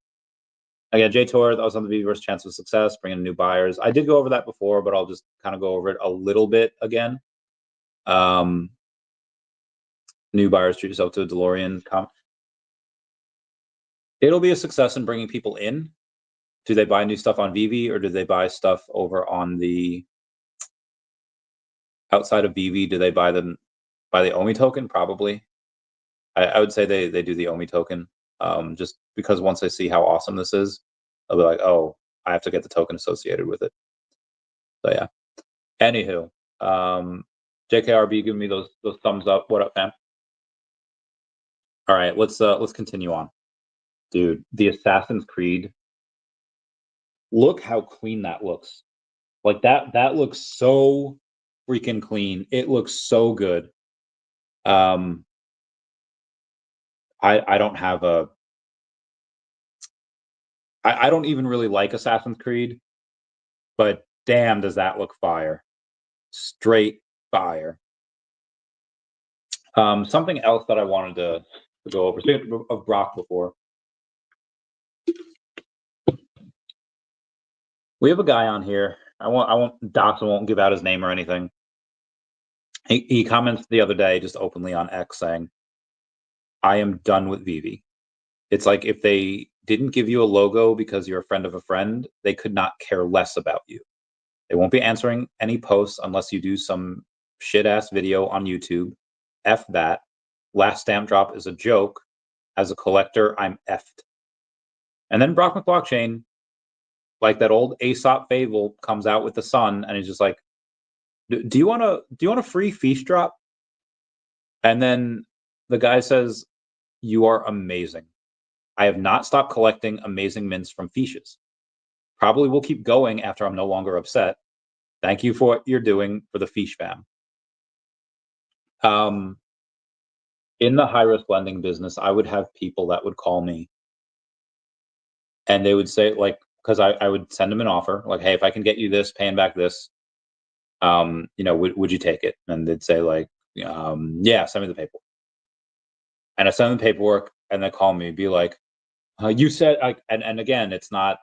Again, J Tour. That was on the VeVeverse chance of success, bringing new buyers. I did go over that before, but I'll just kind of go over it a little bit again. New buyers, treat yourself to a DeLorean. It'll be a success in bringing people in. Do they buy new stuff on VeVe, or do they buy stuff over on the outside of VeVe? Do they buy the OMI token? Probably. I would say they do the OMI token, just because once they see how awesome this is, they'll be like, oh, I have to get the token associated with it. So yeah. Anywho, JKRB giving me those thumbs up. What up, fam? All right, let's continue on. Dude, the Assassin's Creed. Look how clean that looks. Like that looks so freaking clean. It looks so good. I don't have a I don't even really like Assassin's Creed, but damn does that look fire. Straight fire. Something else that I wanted to go over. Speaking of Brock before. We have a guy on here. I won't dox and won't give out his name or anything. He comments the other day just openly on X saying, I am done with VeVe. It's like if they didn't give you a logo because you're a friend of a friend, they could not care less about you. They won't be answering any posts unless you do some shit ass video on YouTube. F that. Last stamp drop is a joke. As a collector, I'm effed. And then Brock McBlockchain, like that old Aesop fable, comes out with the sun, and he's just like, "Do you want a free feast drop?" And then the guy says, "You are amazing. I have not stopped collecting amazing mints from fiches. Probably will keep going after I'm no longer upset. Thank you for what you're doing for the fiche fam." In the high risk lending business, I would have people that would call me, and they would say, like, because I would send them an offer, like, hey, if I can get you this, paying back this, you know, would you take it? And they'd say like, yeah, send me the paperwork. And I send them the paperwork, and they call me, be like, you said, and again, it's not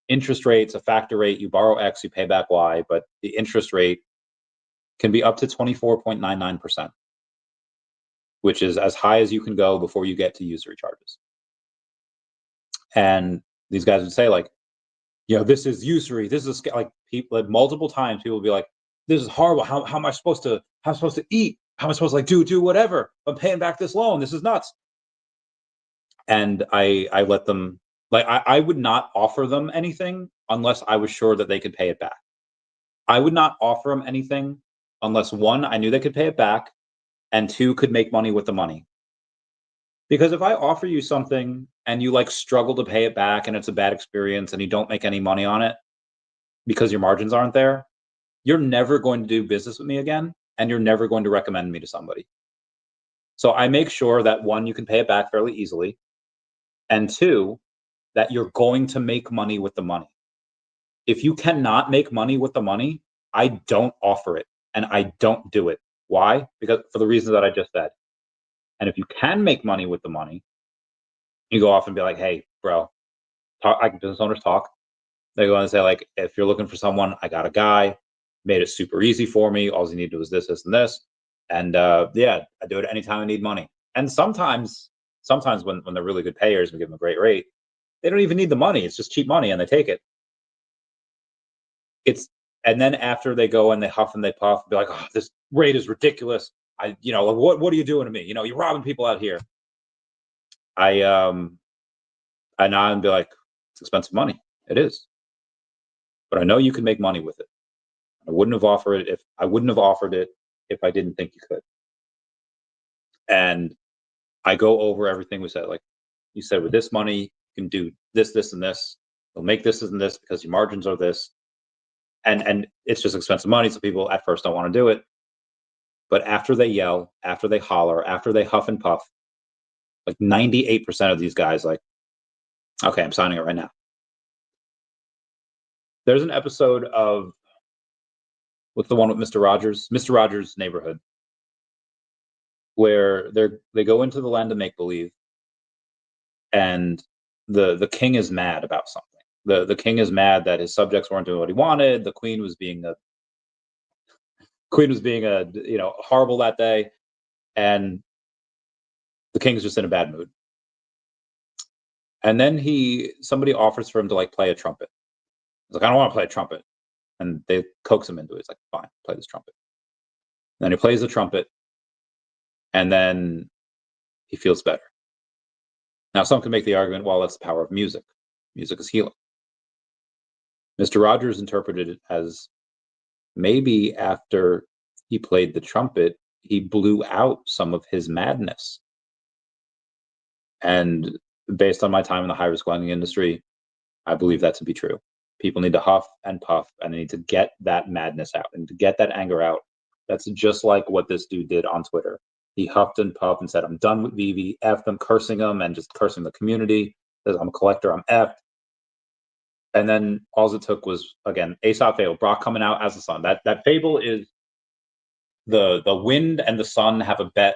interest rates, a factor rate. You borrow X, you pay back Y, but the interest rate can be up to 24.99%, which is as high as you can go before you get to usury charges. And these guys would say like, you know, this is usury. This is like people, like multiple times people will be like, this is horrible. How am I supposed to eat? How am I supposed to like do whatever? I'm paying back this loan. This is nuts. And I let them, like, I would not offer them anything unless I was sure that they could pay it back. I would not offer them anything unless, one, I knew they could pay it back, and two, could make money with the money. Because if I offer you something and you like struggle to pay it back and it's a bad experience and you don't make any money on it because your margins aren't there, you're never going to do business with me again, and you're never going to recommend me to somebody. So I make sure that, one, you can pay it back fairly easily, and two, that you're going to make money with the money. If you cannot make money with the money, I don't offer it and I don't do it. Why? Because for the reasons that I just said. And if you can make money with the money, you go off and be like, hey, bro, business owners talk. They go and say, like, if you're looking for someone, I got a guy, made it super easy for me. All you need to do is this, this, and this. And yeah, I do it anytime I need money. And sometimes when they're really good payers, we give them a great rate, they don't even need the money. It's just cheap money and they take it. And then after they go and they huff and they puff, be like, oh, this rate is ridiculous. What are you doing to me? You're robbing people out here. I nod and be like, it's expensive money. It is. But I know you can make money with it. I wouldn't have offered it if I didn't think you could. And I go over everything we said. Like you said, with this money, you can do this, this, and this. You'll make this and this because your margins are this. And it's just expensive money, so people at first don't want to do it. But after they yell, after they holler, after they huff and puff, like 98% of these guys, like, okay, I'm signing it right now. There's an episode of, what's the one with Mr. Rogers' Neighborhood, where they go into the land of make-believe, and the king is mad about something. The king is mad that his subjects weren't doing what he wanted. The queen was being horrible that day, and the king's just in a bad mood. And then somebody offers for him to like play a trumpet. He's like, I don't want to play a trumpet. And they coax him into it. He's like, fine, play this trumpet. And then he plays the trumpet, and then he feels better. Now, some can make the argument, well, that's the power of music. Music is healing. Mr. Rogers interpreted it as maybe after he played the trumpet, he blew out some of his madness. And based on my time in the high-risk lending industry, I believe that to be true. People need to huff and puff, and they need to get that madness out and to get that anger out. That's just like what this dude did on Twitter. He huffed and puffed and said, I'm done with VeVe, F them, cursing them and just cursing the community. Says, I'm a collector, I'm F. And then all it took was, again, Aesop fable, Brock coming out as the sun. That fable is the wind and the sun have a bet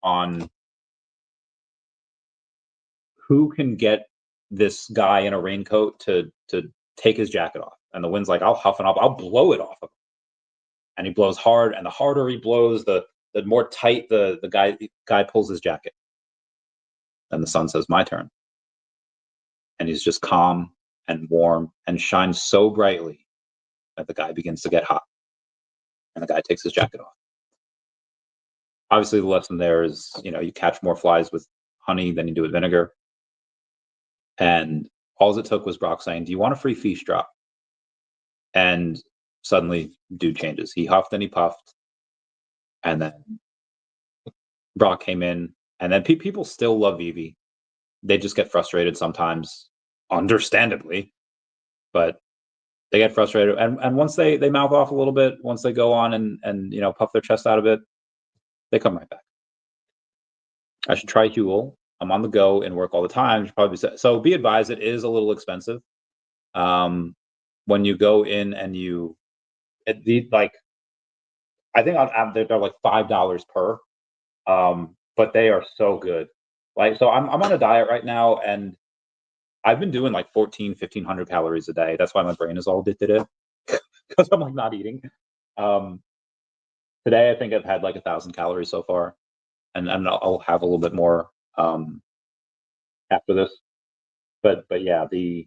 on who can get this guy in a raincoat to take his jacket off. And the wind's like, I'll huff and I'll blow it off of him. And he blows hard, and the harder he blows, the more tight the guy pulls his jacket. And the sun says, my turn. And he's just calm and warm and shines so brightly that the guy begins to get hot. And the guy takes his jacket off. Obviously, the lesson there is, you catch more flies with honey than you do with vinegar. And all it took was Brock saying, do you want a free fiche drop? And suddenly, dude changes. He huffed and he puffed. And then Brock came in. And then people still love VeVe. They just get frustrated sometimes, understandably. But they get frustrated. And once they mouth off a little bit, once they go on and puff their chest out a bit, they come right back. I should try Huel. I'm on the go and work all the time. So be advised, it is a little expensive. When you go in and I think they're like $5 per, but they are so good. Like, so I'm on a diet right now, and I've been doing like 1,500 calories a day. That's why my brain is all addicted because I'm like not eating. Today I think I've had like 1,000 calories so far, and I'll have a little bit more after this. But yeah, the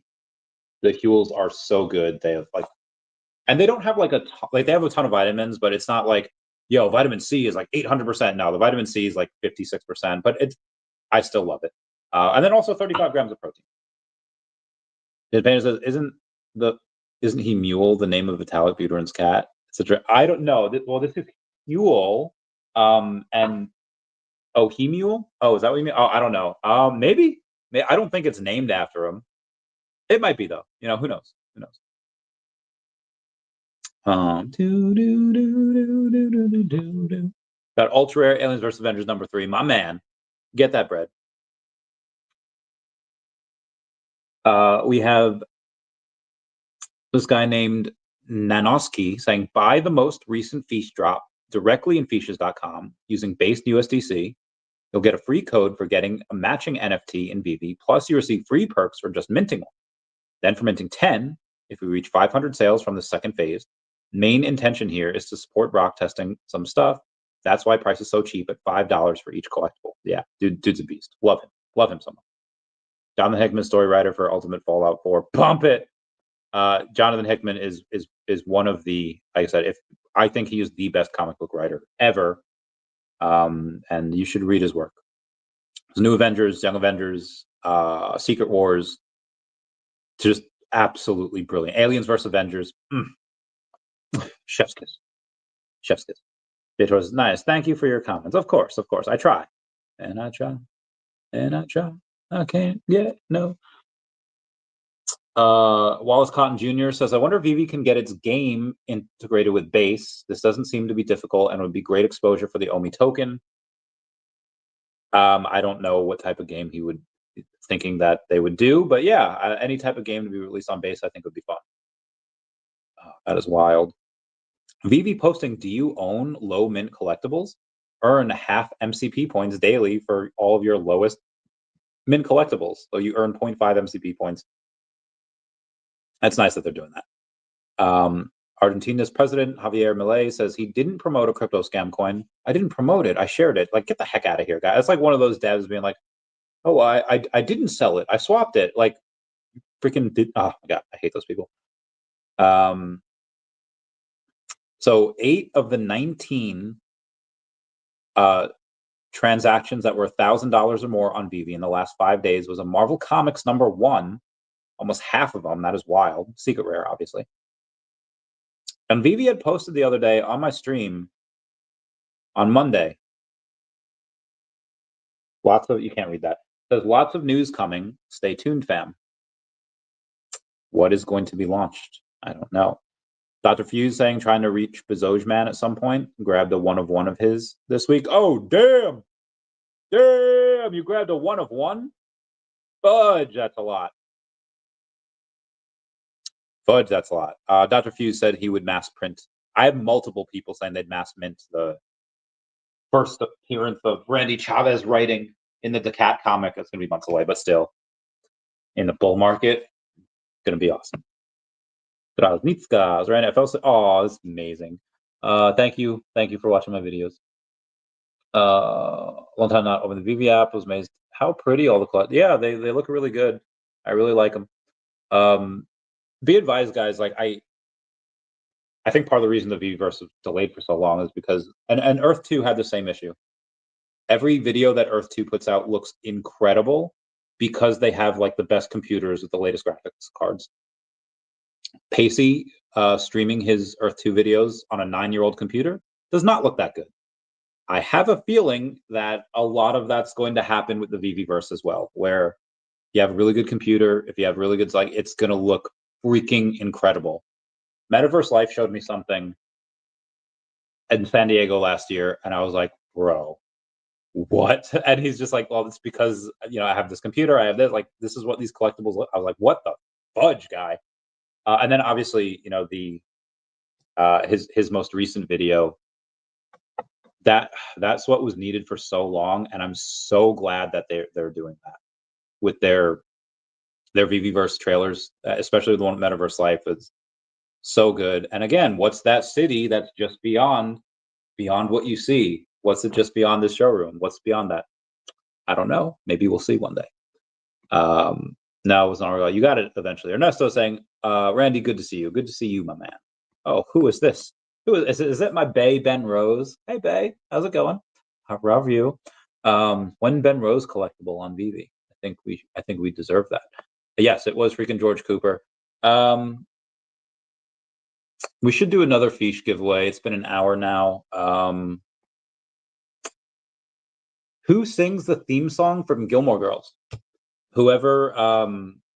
Huels are so good. They have like And they don't have like they have a ton of vitamins, but it's not like, yo, vitamin C is like 800%. No, the vitamin C is like 56%, but I still love it. And then also 35 grams of protein. His painter says, isn't he Mule the name of Vitalik Buterin's cat? I don't know. Well, this is Huel, and he Mule. Oh, is that what you mean? Oh, I don't know. Maybe. I don't think it's named after him. It might be though. You know, who knows? Who knows? Got ultra rare Aliens vs Avengers #3. My man, get that bread. We have this guy named Nanoski saying, buy the most recent Feast drop directly in Features.com using base USDC. You'll get a free code for getting a matching NFT in VeVe, plus you receive free perks for just minting one. Then for minting 10, if we reach 500 sales from the second phase, main intention here is to support rock testing some stuff. That's why price is so cheap at $5 for each collectible. Yeah, dude's a beast. Love him so much. Jonathan Hickman, story writer for Ultimate Fallout 4. Bump it. Jonathan Hickman is one of the, like I said, I think he is the best comic book writer ever. And you should read his work. There's New Avengers, Young Avengers, Secret Wars, just absolutely brilliant. Aliens vs Avengers, chef's kiss. It was nice. Thank you for your comments. Of course, I try, and I try. I can't get no. Wallace Cotton Jr. says, I wonder if VeVe can get its game integrated with Base. This doesn't seem to be difficult and would be great exposure for the OMI token. I don't know what type of game he would be thinking that they would do, but yeah, any type of game to be released on Base I think would be fun. That is wild. VeVe posting, do you own low mint collectibles? Earn half MCP points daily for all of your lowest mint collectibles. So you earn 0.5 MCP points. That's nice that they're doing that. Argentina's president, Javier Milei, says he didn't promote a crypto scam coin. I didn't promote it. I shared it. Like, get the heck out of here, guys. It's like one of those devs being like, oh, I didn't sell it. I swapped it. Like, freaking did. Oh, my God. I hate those people. So 8 of the 19 transactions that were $1,000 or more on VeVe in the last 5 days was a Marvel Comics #1. Almost half of them. That is wild. Secret rare, obviously. And VeVe had posted the other day on my stream on Monday. You can't read that. There's lots of news coming. Stay tuned, fam. What is going to be launched? I don't know. Dr. Fuse saying trying to reach Bezoj Man at some point. Grabbed a 1 of 1 of his this week. Oh, damn. Damn, you grabbed a 1 of 1? Fudge, that's a lot. Fudge, that's a lot. Dr. Fuse said he would mass print. I have multiple people saying they'd mass mint the first appearance of Randy Chavez writing in the DACAT comic. That's going to be months away, but still, in the bull market, it's going to be awesome. Krasnitska, Randy, oh, this is amazing. Thank you for watching my videos. Long time not open the VeVe app. Was amazed how pretty all the colors. Yeah, they look really good. I really like them. Be advised, guys. Like I think part of the reason the VeVeverse was delayed for so long is because and Earth 2 had the same issue. Every video that Earth 2 puts out looks incredible because they have like the best computers with the latest graphics cards. Pacey streaming his Earth 2 videos on a 9-year-old computer does not look that good. I have a feeling that a lot of that's going to happen with the VeVeverse as well, where you have a really good computer, if you have really good, like, it's going to look freaking incredible. Metaverse Life showed me something in San Diego last year, and I was like, bro, what? And he's just like, well, it's because, I have this computer, I have this, like, this is what these collectibles look. I was like, what the fudge, guy? And then obviously, his most recent video, that's what was needed for so long, and I'm so glad that they're doing that with their VeVeverse trailers, especially the one with Metaverse Life. Is so good. And again, what's that city that's just beyond what you see? What's it just beyond this showroom? What's beyond that? I don't know. Maybe we'll see one day. No, it was not real. You got it eventually. Ernesto saying, Randy, good to see you. Good to see you, my man. Oh, who is this? Is it my Bay Ben Rose? Hey Bay, how's it going? How are you? When Ben Rose collectible on VeVe? I think we deserve that. Yes, it was freaking George Cooper. We should do another fiche giveaway. It's been an hour now. Who sings the theme song from Gilmore Girls? Whoever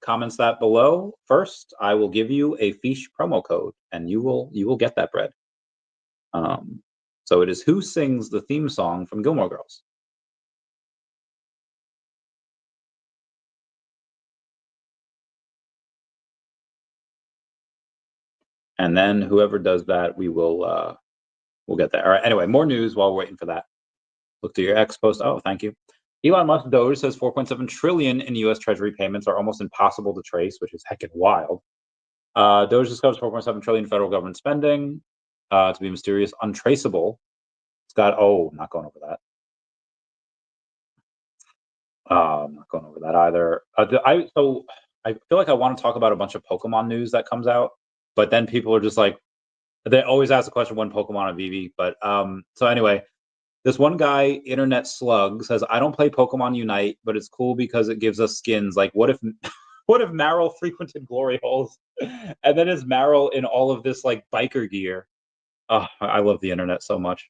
comments that below first, I will give you a fiche promo code, and you will get that bread. So it is who sings the theme song from Gilmore Girls? And then whoever does that, we'll get that. All right. Anyway, more news while we're waiting for that. Look to your X post. Oh, thank you. Elon Musk Doge says 4.7 trillion in U.S. Treasury payments are almost impossible to trace, which is heckin' wild. Doge discovers 4.7 trillion federal government spending to be mysterious, untraceable. It's got not going over that. I'm not going over that either. I feel like I want to talk about a bunch of Pokemon news that comes out, but then people are just like, they always ask the question when Pokemon on VeVe. But so anyway, this one guy, Internet Slug, says, I don't play Pokemon Unite, but it's cool because it gives us skins. Like, what if Marill frequented glory holes? And then is Marill in all of this like biker gear? Oh, I love the internet so much.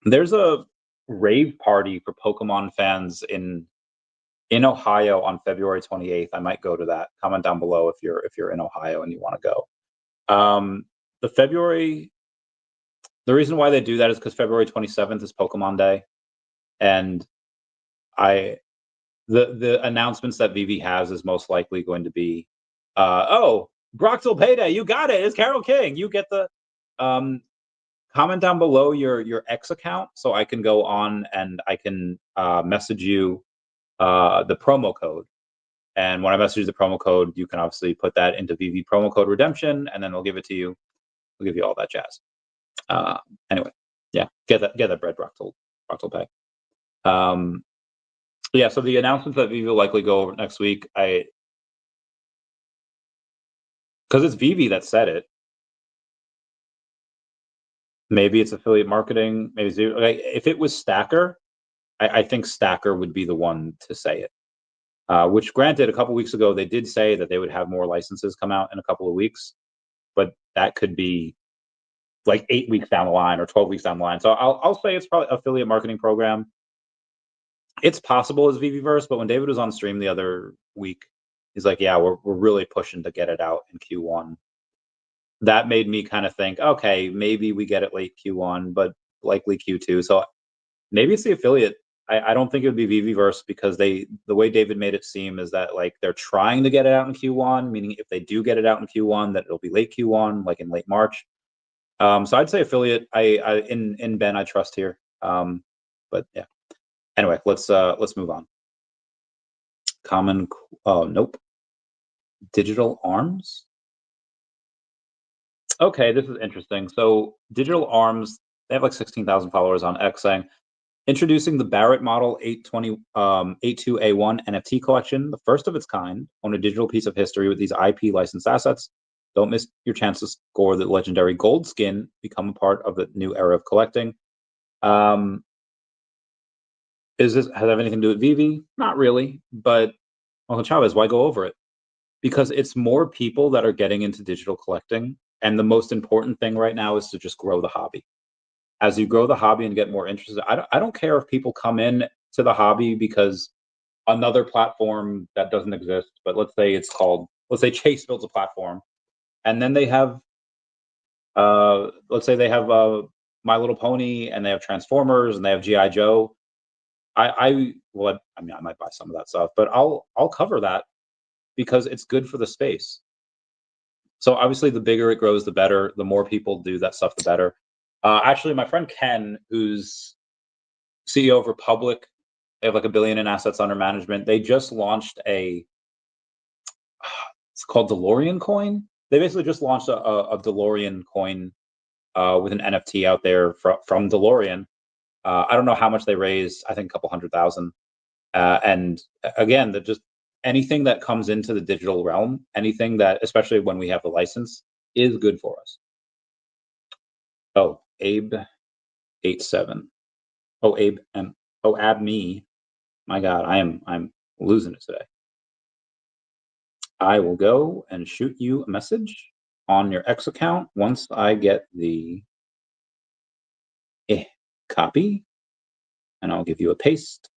There's a rave party for Pokemon fans in Ohio on February 28th. I might go to that. Comment down below if you're in Ohio and you want to go. The reason why they do that is because February 27th is Pokemon Day, and the announcements that VeVe has is most likely going to be, Broxel Payday, you got it. It's Carol King. You get the comment down below your X account so I can go on and I can message you the promo code. And when I message you the promo code, you can obviously put that into VeVe promo code redemption, and then they'll give it to you. We'll give you all that jazz. Anyway, yeah, get that bread, Broxel Pay. Yeah, so the announcements that VeVe will likely go over next week, because it's VeVe that said it. Maybe it's affiliate marketing. Maybe if it was Stacker, I think Stacker would be the one to say it. Which, granted, a couple weeks ago they did say that they would have more licenses come out in a couple of weeks, but that could be like 8 weeks down the line or 12 weeks down the line. So I'll say it's probably affiliate marketing program. It's possible as VeVeverse, but when David was on stream the other week, he's like, "Yeah, we're really pushing to get it out in Q1." That made me kind of think, okay, maybe we get it late Q1, but likely Q2. So maybe it's the affiliate. I don't think it would be VeVeverse because the way David made it seem is that like they're trying to get it out in Q1, meaning if they do get it out in Q1, that it'll be late Q1, like in late March. So I'd say affiliate. In Ben I trust here. But yeah. Anyway, let's move on. Nope. Digital Arms. Okay, this is interesting. So Digital Arms, they have like 16,000 followers on X saying, introducing the Barrett Model 82A1 NFT collection, the first of its kind, on a digital piece of history with these IP licensed assets. Don't miss your chance to score the legendary gold skin, become a part of the new era of collecting. Has anything to do with VeVe? Not really, but Uncle Chavez, why go over it? Because it's more people that are getting into digital collecting. And the most important thing right now is to just grow the hobby. As you grow the hobby and get more interested, I don't care if people come in to the hobby because another platform that doesn't exist, but let's say Chase builds a platform, and then they have, let's say they have My Little Pony, and they have Transformers, and they have GI Joe. I might buy some of that stuff, but I'll cover that because it's good for the space. So obviously, the bigger it grows, the better. The more people do that stuff, the better. Actually, my friend Ken, who's CEO of Republic, they have like $1 billion in assets under management. They just launched it's called DeLorean coin. They basically just launched a DeLorean coin with an NFT out there from DeLorean. I don't know how much they raised. I think a couple $100,000. And again, anything that comes into the digital realm, anything that, especially when we have the license, is good for us. Oh, Abe87. Oh, Abe and oh, Abme. My God, I'm losing it today. I will go and shoot you a message on your X account once I get the copy, and I'll give you a paste.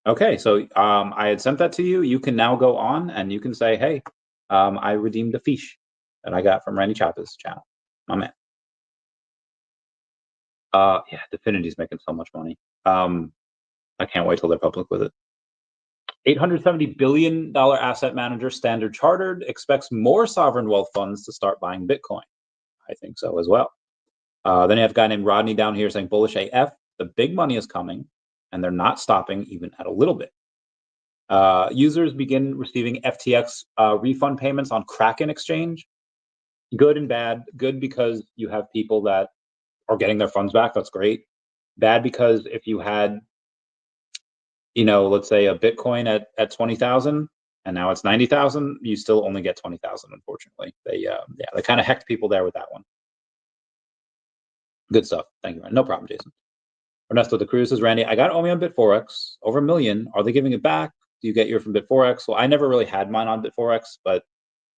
Okay, so I had sent that to you. You can now go on and you can say, hey, I redeemed a fiche that I got from Randy Chavez's channel. My man. Yeah, Definity's making so much money. I can't wait till they're public with it. $870 billion asset manager Standard Chartered expects more sovereign wealth funds to start buying Bitcoin. I think so as well. Then you have a guy named Rodney down here saying bullish AF. The big money is coming, and they're not stopping even at a little bit. Users begin receiving FTX refund payments on Kraken exchange. Good and bad. Good because you have people that are getting their funds back. That's great. Bad because if you had, let's say a Bitcoin at 20,000 and now it's 90,000, you still only get 20,000. Unfortunately, they kind of hecked people there with that one. Good stuff. Thank you, man. No problem, Jason. Ernesto de Cruz says, Randy, I got OMI on Bit4X, over $1 million. Are they giving it back? Do you get yours from Bit4X? Well, I never really had mine on Bit4X, but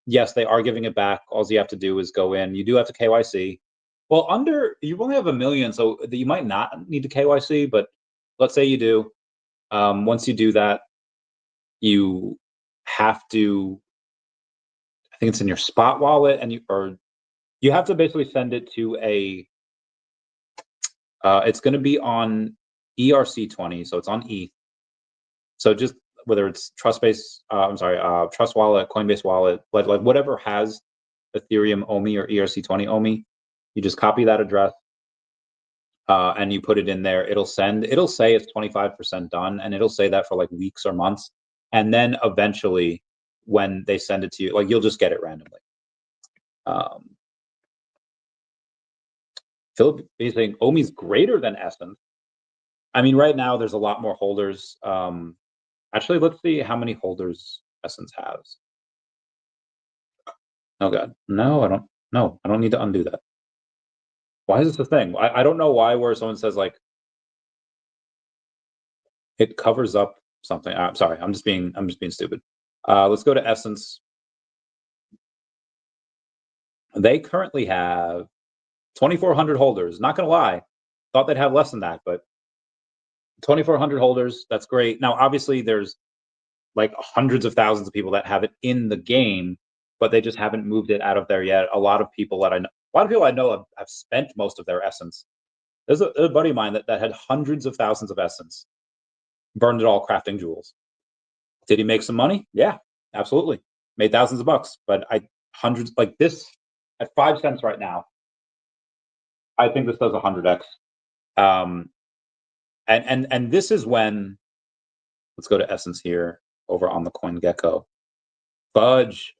yes, they are giving it back. All you have to do is go in. You do have to KYC. Well, you only have $1 million, so you might not need to KYC, but let's say you do. Once you do that, you have to, I think it's in your spot wallet, and you have to basically send it to it's going to be on ERC20, so it's on ETH. So just whether it's Trust Wallet, Coinbase Wallet, like whatever has Ethereum OMI or ERC20 OMI, you just copy that address and you put it in there. It'll say it's 25% done, and it'll say that for like weeks or months. And then eventually when they send it to you, like you'll just get it randomly. Philip is saying OMI's greater than Essence. I mean, right now there's a lot more holders. Actually, let's see how many holders Essence has. Oh God, no, I don't. No, I don't need to undo that. Why is this a thing? I don't know why. Where someone says like it covers up something. I'm sorry. I'm just being stupid. Let's go to Essence. They currently have 2,400 holders. Not gonna lie, thought they'd have less than that, but 2,400 holders. That's great. Now, obviously, there's like hundreds of thousands of people that have it in the game, but they just haven't moved it out of there yet. A lot of people I know have spent most of their Essence. There's a buddy of mine that had hundreds of thousands of Essence, burned it all crafting jewels. Did he make some money? Yeah, absolutely. Made thousands of bucks, but hundreds like this at 5 cents right now. I think this does 100x. And this is when, let's go to Essence here over on the CoinGecko. Fudge.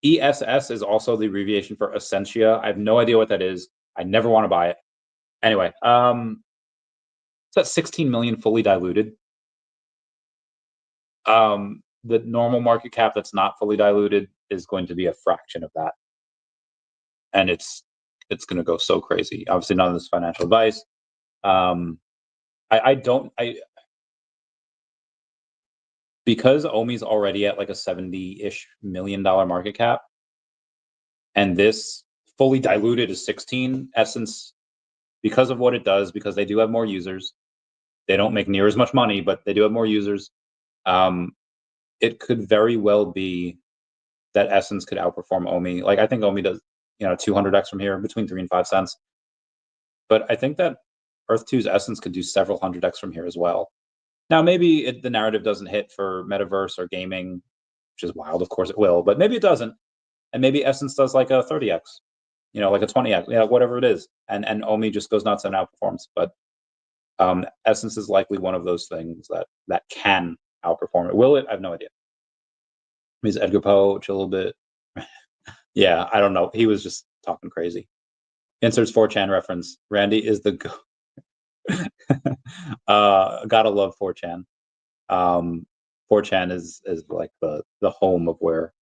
ESS is also the abbreviation for Essentia. I have no idea what that is. I never want to buy it. Anyway, it's at 16 million fully diluted. The normal market cap that's not fully diluted is going to be a fraction of that. And it's going to go so crazy. Obviously, none of this financial advice. Because OMI's already at like a $70-ish million market cap, and this fully diluted is 16. Essence, because of what it does, because they do have more users, they don't make near as much money, but they do have more users. It could very well be that Essence could outperform OMI. Like I think OMI does, 200x from here, between 3 and 5 cents. But I think that Earth-2's Essence could do several 100x from here as well. Now, maybe the narrative doesn't hit for metaverse or gaming, which is wild. Of course it will, but maybe it doesn't. And maybe Essence does like a 30x, like a 20x, whatever it is. And OMI just goes nuts and outperforms. But Essence is likely one of those things that can outperform it. Will it? I have no idea. Is Edgar Poe chill a little bit? Yeah, I don't know. He was just talking crazy. Inserts 4chan reference. Randy is the gotta love 4chan. 4chan is like the home of where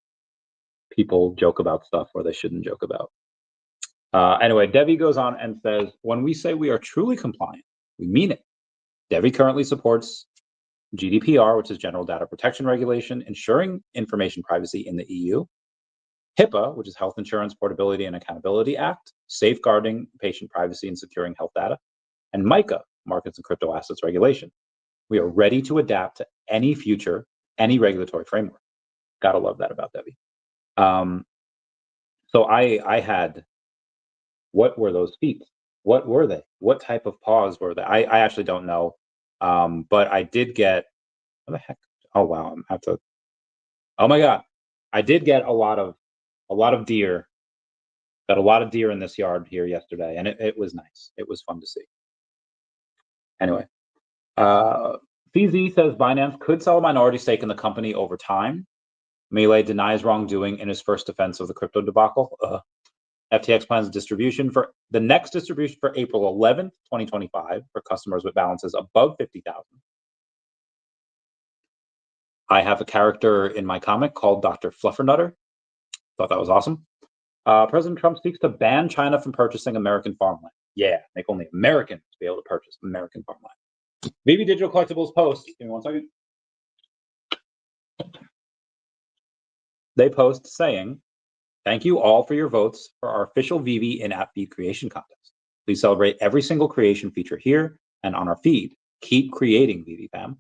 people joke about stuff where they shouldn't joke about. Anyway, DEVVE goes on and says, when we say we are truly compliant, we mean it. DEVVE currently supports GDPR, which is General Data Protection Regulation, ensuring information privacy in the EU, HIPAA, which is Health Insurance Portability and Accountability Act, safeguarding patient privacy and securing health data, and MiCA, Markets and Crypto Assets Regulation. We are ready to adapt to any future, any regulatory framework. Gotta love that about DEVVE. So I had, what were those feet? What were they? What type of paws were they? I actually don't know. But I did get, what the heck? Oh wow, I'm have to. Oh my god, I did get a lot of deer. Got a lot of deer in this yard here yesterday, and it was nice. It was fun to see. Anyway, CZ says Binance could sell a minority stake in the company over time. Melee denies wrongdoing in his first defense of the crypto debacle. FTX plans distribution for the next distribution for April 11th, 2025 for customers with balances above 50,000. I have a character in my comic called Dr. Fluffernutter. Thought that was awesome. President Trump seeks to ban China from purchasing American farmland. Yeah, make only Americans be able to purchase American farmland. VeVe Digital Collectibles post. Give me 1 second. They post saying, thank you all for your votes for our official VeVe in-app feed creation contest. Please celebrate every single creation feature here and on our feed. Keep creating, VeVe fam.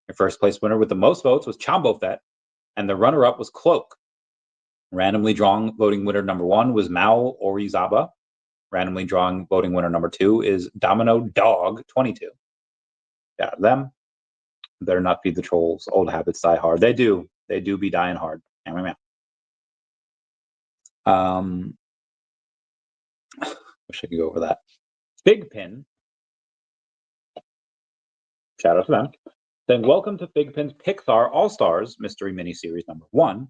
Your first place winner with the most votes was Chombofet, and the runner-up was Cloak. Randomly drawing voting winner number 1 was Mao Orizaba. Randomly drawing voting winner number 2 is Domino Dog 22. Yeah, them. Better not feed the trolls. Old habits die hard. They do. They do be dying hard. Wish I could go over that. Figpin. Shout out to them. Then welcome to Figpin's Pixar All-Stars Mystery Miniseries number 1.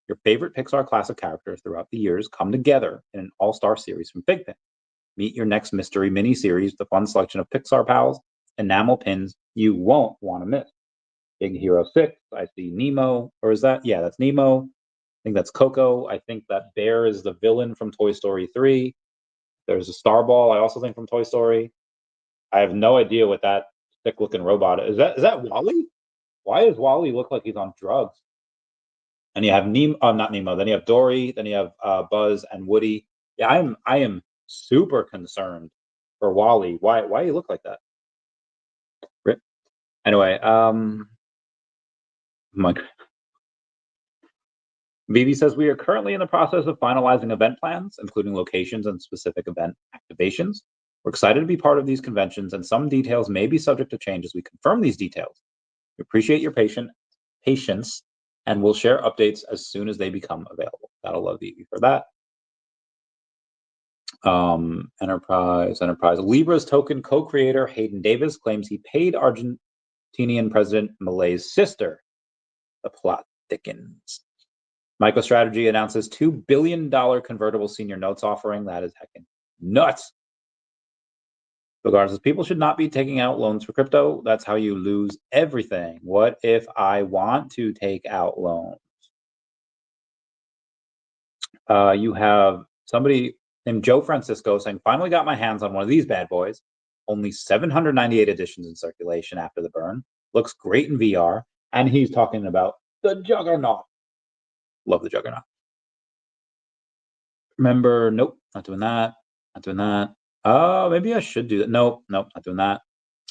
Your favorite Pixar classic characters throughout the years come together in an all-star series from Figpin. Meet your next mystery mini-series with a fun selection of Pixar pals, enamel pins you won't want to miss. Big Hero 6, I see Nemo, or is that? Yeah, that's Nemo. I think that's Coco. I think that bear is the villain from Toy Story 3. There's a Starball, I also think, from Toy Story. I have no idea what that thick-looking robot is. Is that Wally? Why does Wally look like he's on drugs? And you have Nemo, not Nemo. Then you have Dory. Then you have Buzz and Woody. Yeah, I am super concerned for Wally. Why do you look like that? Rip. Anyway, VeVe says we are currently in the process of finalizing event plans, including locations and specific event activations. We're excited to be part of these conventions, and some details may be subject to change as we confirm these details. We appreciate your patience, and we'll share updates as soon as they become available. Gotta love VeVe for that. Enterprise. Libra's token co-creator Hayden Davis claims he paid Argentinian President Milei's sister. The plot thickens. MicroStrategy announces $2 billion convertible senior notes offering. That is heckin' nuts. Regardless, people should not be taking out loans for crypto. That's how you lose everything. What if I want to take out loans? You have somebody named Joe Francisco saying, finally got my hands on one of these bad boys. Only 798 editions in circulation after the burn. Looks great in VR. And he's talking about the Juggernaut. Love the Juggernaut. Remember, nope, not doing that. Not doing that. Maybe I should do that. Nope, not doing that.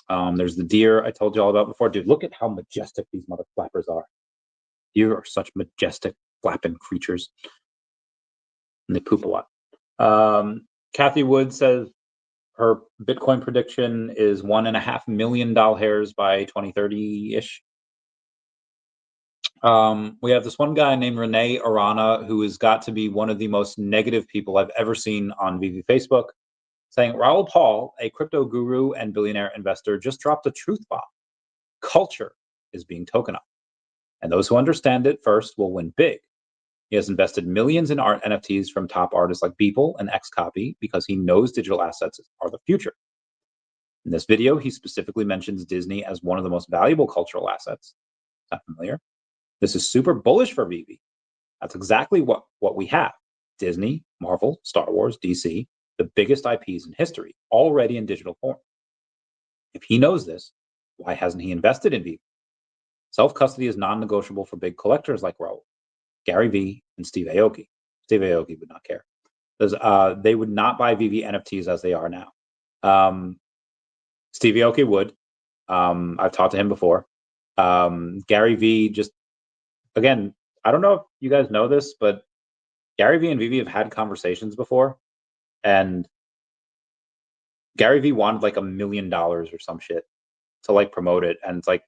There's the deer I told you all about before. Dude, look at how majestic these mother flappers are. Deer are such majestic flapping creatures. And they poop a lot. Kathy Wood says her Bitcoin prediction is $1.5 million hairs by 2030-ish. We have this one guy named Renee Arana, who has got to be one of the most negative people I've ever seen on VeVe Facebook, saying Raoul Paul, a crypto guru and billionaire investor, just dropped a truth bomb. Culture is being tokenized, and those who understand it first will win big. He has invested millions in art NFTs from top artists like Beeple and Xcopy because he knows digital assets are the future. In this video, he specifically mentions Disney as one of the most valuable cultural assets. Not familiar? This is super bullish for VeVe. That's exactly what we have. Disney, Marvel, Star Wars, DC, the biggest IPs in history, already in digital form. If he knows this, why hasn't he invested in VeVe? Self-custody is non-negotiable for big collectors like Raul, Gary Vee, and Steve Aoki. Steve Aoki would not care. They would not buy VeVe NFTs as they are now. Steve Aoki would. I've talked to him before. Gary Vee just, again, I don't know if you guys know this, but Gary Vee and VeVe have had conversations before, and Gary Vee wanted like $1 million or some shit to like promote it, and it's like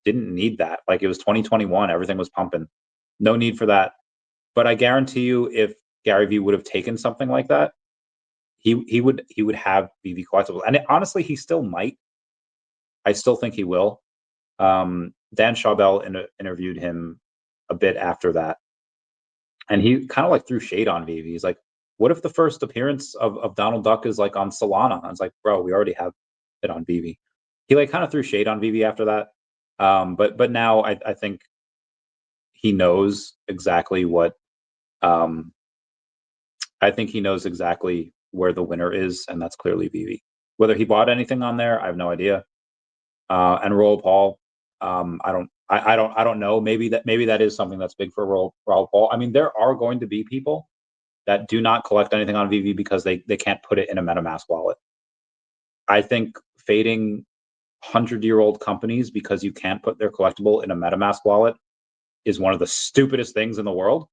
didn't need that. Like, it was 2021, everything was pumping, no need for that. But I guarantee you, if Gary Vee would have taken something like that, he would have VeVe collectibles, and honestly, he still might. I still think he will. Dan Schawbel interviewed him a bit after that, and he kind of like threw shade on VeVe. He's like, what if the first appearance of Donald Duck is like on Solana? I was like, bro, we already have it on VeVe. He like kind of threw shade on VeVe after that. But now I think he knows exactly what, I think he knows exactly where the winner is, and that's clearly VeVe. Whether he bought anything on there, I have no idea. And Raul Paul, I don't know. Maybe that is something that's big for Raul Paul. I mean, there are going to be people that do not collect anything on VeVe because they can't put it in a MetaMask wallet. I think fading 100-year-old companies because you can't put their collectible in a MetaMask wallet is one of the stupidest things in the world.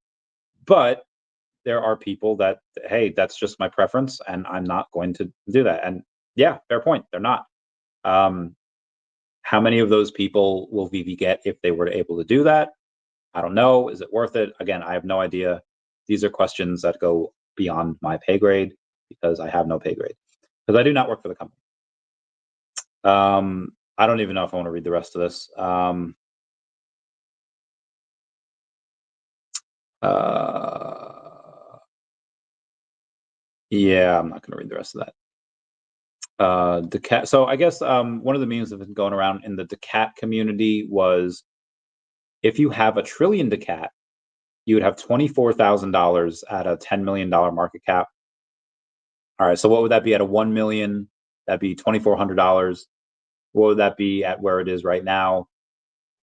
But there are people that, hey, that's just my preference, and I'm not going to do that. And yeah, fair point. They're not. How many of those people will VeVe get if they were able to do that? I don't know. Is it worth it? Again, I have no idea. These are questions that go beyond my pay grade because I have no pay grade, because I do not work for the company. I don't even know if I want to read the rest of this. Yeah, I'm not going to read the rest of that. DACAT. So I guess one of the memes that have been going around in the DACAT community was, if you have $1 trillion DACAT, you would have $24,000 at a $10 million market cap. All right, so what would that be at a 1 million? That'd be $2,400. What would that be at where it is right now?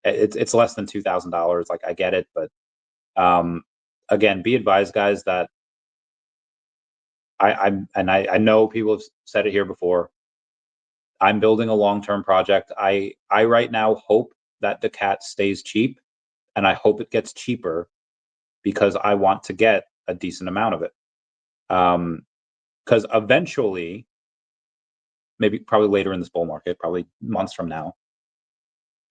It's less than $2,000. Like, I get it, but again, be advised, guys, that I know people have said it here before. I'm building a long-term project. I right now hope that DACAT stays cheap, and I hope it gets cheaper because I want to get a decent amount of it. Because eventually, probably later in this bull market, probably months from now,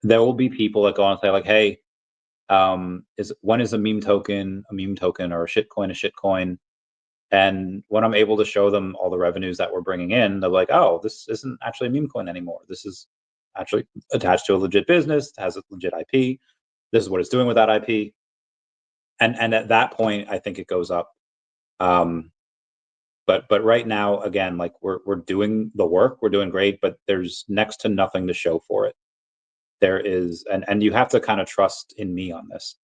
there will be people that go on and say like, hey, when is a meme token or a shitcoin? And when I'm able to show them all the revenues that we're bringing in, they're like, oh, this isn't actually a meme coin anymore. This is actually attached to a legit business, has a legit IP. This is what it's doing with that IP. And at that point, I think it goes up. But right now, again, like we're doing the work, we're doing great, but there's next to nothing to show for it. There is, and you have to kind of trust in me on this.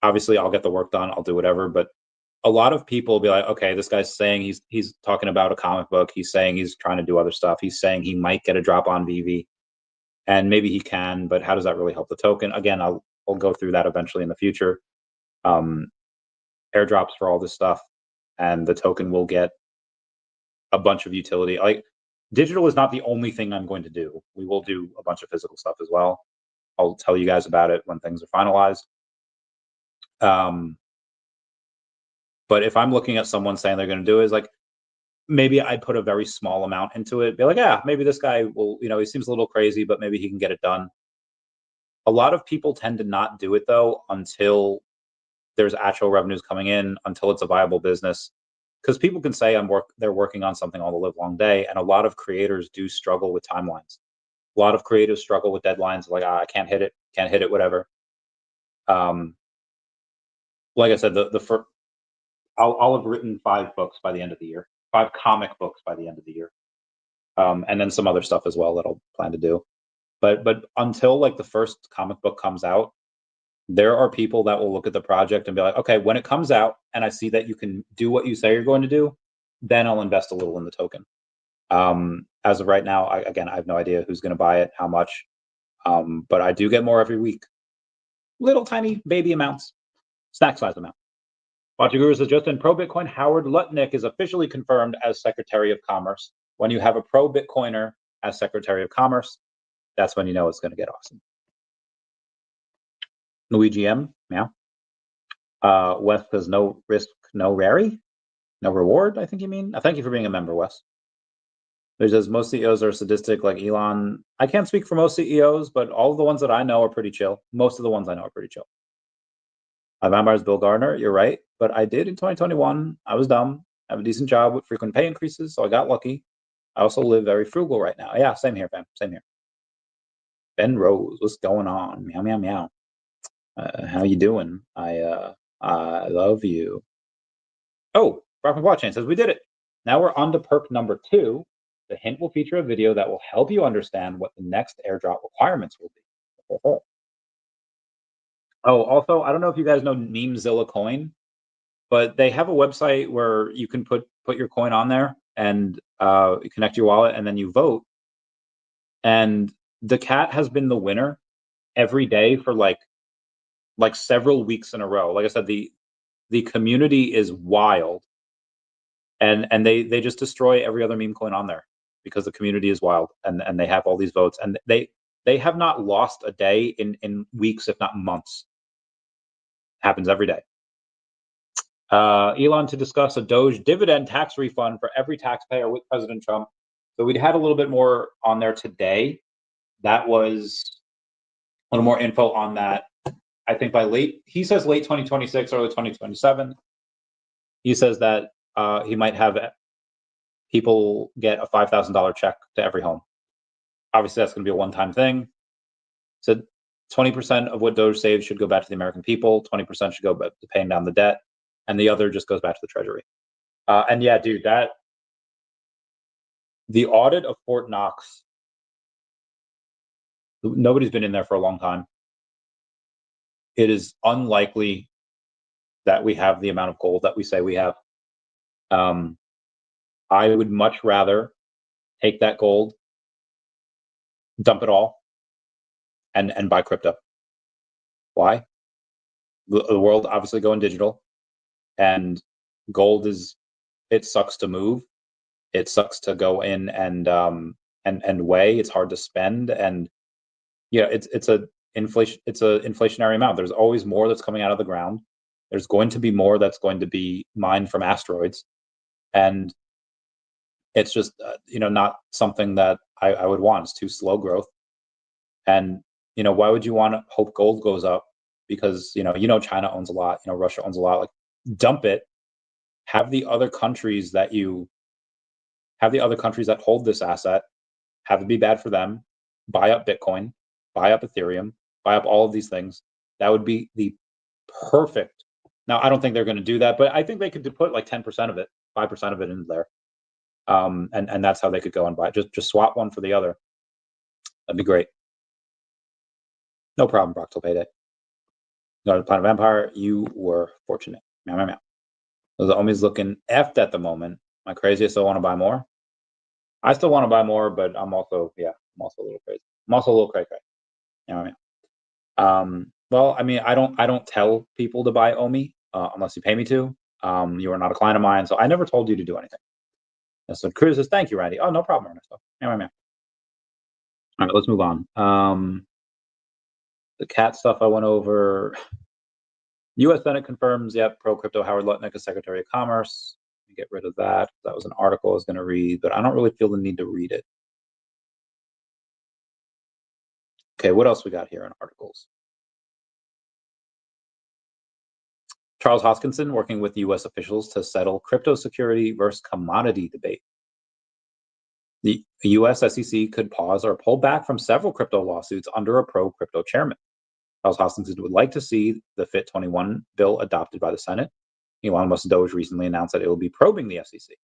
Obviously, I'll get the work done, I'll do whatever, but a lot of people will be like, okay, this guy's saying he's talking about a comic book, he's saying he's trying to do other stuff, he's saying he might get a drop on VeVe, and maybe he can, but how does that really help the token? Again, I'll go through that eventually in the future. Airdrops for all this stuff, and the token will get a bunch of utility. Like, digital is not the only thing I'm going to do. We will do a bunch of physical stuff as well. I'll tell you guys about it when things are finalized. But if I'm looking at someone saying they're going to do it, is like, maybe I'd put a very small amount into it. Be like, yeah, maybe this guy will, he seems a little crazy, but maybe he can get it done. A lot of people tend to not do it though until there's actual revenues coming in, until it's a viable business. Because people can say they're working on something all the live long day, and a lot of creators do struggle with timelines. A lot of creators struggle with deadlines, like, I can't hit it, whatever. Like I said, I'll have written 5 books by the end of the year, 5 comic books by the end of the year. and then some other stuff as well that I'll plan to do. But until like the first comic book comes out, there are people that will look at the project and be like, okay, when it comes out and I see that you can do what you say you're going to do, then I'll invest a little in the token. As of right now, I have no idea who's going to buy it, how much, but I do get more every week. Little tiny baby amounts, snack size amount. Watching Guru says, just in pro-Bitcoin, Howard Lutnick is officially confirmed as Secretary of Commerce. When you have a pro-Bitcoiner as Secretary of Commerce, that's when you know it's going to get awesome. Luigi M, meow. Wes says, no risk, no rary, no reward, I think you mean. Thank you for being a member, Wes. There's just most CEOs are sadistic like Elon. I can't speak for most CEOs, but all of the ones that I know are pretty chill. Most of the ones I know are pretty chill. Vampire's Bill Gardner, you're right. But I did in 2021. I was dumb. I have a decent job with frequent pay increases, so I got lucky. I also live very frugal right now. Yeah, same here, fam. Same here. Ben Rose, what's going on? Meow, meow, meow. How you doing? I love you. Oh, Rockman Blockchain says we did it. Now we're on to perk number 2. The hint will feature a video that will help you understand what the next airdrop requirements will be. Oh, also, I don't know if you guys know Memezilla Coin, but they have a website where you can put your coin on there and connect your wallet, and then you vote. And DACAT has been the winner every day for like several weeks in a row. Like I said, the community is wild, and they just destroy every other meme coin on there because the community is wild, and they have all these votes, and they have not lost a day in weeks, if not months. Happens every day. Elon to discuss a Doge dividend tax refund for every taxpayer with President Trump. So we'd had a little bit more on there today. That was a little more info on that. I think by he says late 2026, early 2027. He says that he might have people get a $5,000 check to every home. Obviously, that's going to be a one-time thing. So 20% of what Doge saves should go back to the American people. 20% should go back to paying down the debt, and the other just goes back to the Treasury. And yeah, dude, the audit of Fort Knox, nobody's been in there for a long time. It is unlikely that we have the amount of gold that we say we have. I would much rather take that gold, dump it all, and buy crypto. Why? The world obviously going digital, and gold it sucks to move. It sucks to go in and weigh. It's hard to spend, and yeah, it's a inflationary amount. There's always more that's coming out of the ground. There's going to be more that's going to be mined from asteroids, and it's just not something that I would want. It's too slow growth, and why would you want to hope gold goes up? Because China owns a lot, Russia owns a lot. Like, dump it, have the other countries that hold this asset, have it be bad for them, buy up Bitcoin, buy up Ethereum, buy up all of these things. That would be the perfect. Now, I don't think they're going to do that, but I think they could put like 10% of it, 5% of it in there. And that's how they could go and buy it. Just swap one for the other. That'd be great. No problem, Brock, till payday. Go to the Planet Vampire. You were fortunate. Meow, meow, meow. The OMI's looking effed at the moment. Am I crazy? I still want to buy more. I still want to buy more, but I'm also a little crazy. I'm also a little cray cray. Meow, meow, meow. Well, I mean, I don't tell people to buy OMI unless you pay me to. You are not a client of mine, so I never told you to do anything. And so Cruz says, "Thank you, Randy." Oh, no problem, Ernesto. Meow, meow, meow. All right, let's move on. The cat stuff I went over. U.S. Senate confirms, yep, pro-crypto Howard Lutnick as Secretary of Commerce. Let me get rid of that. That was an article I was going to read, but I don't really feel the need to read it. Okay, what else we got here in articles? Charles Hoskinson working with U.S. officials to settle crypto security versus commodity debate. The U.S. SEC could pause or pull back from several crypto lawsuits under a pro-crypto chairman. Charles Hoskinson would like to see the FIT21 bill adopted by the Senate. Elon Musk Doge recently announced that it will be probing the SEC.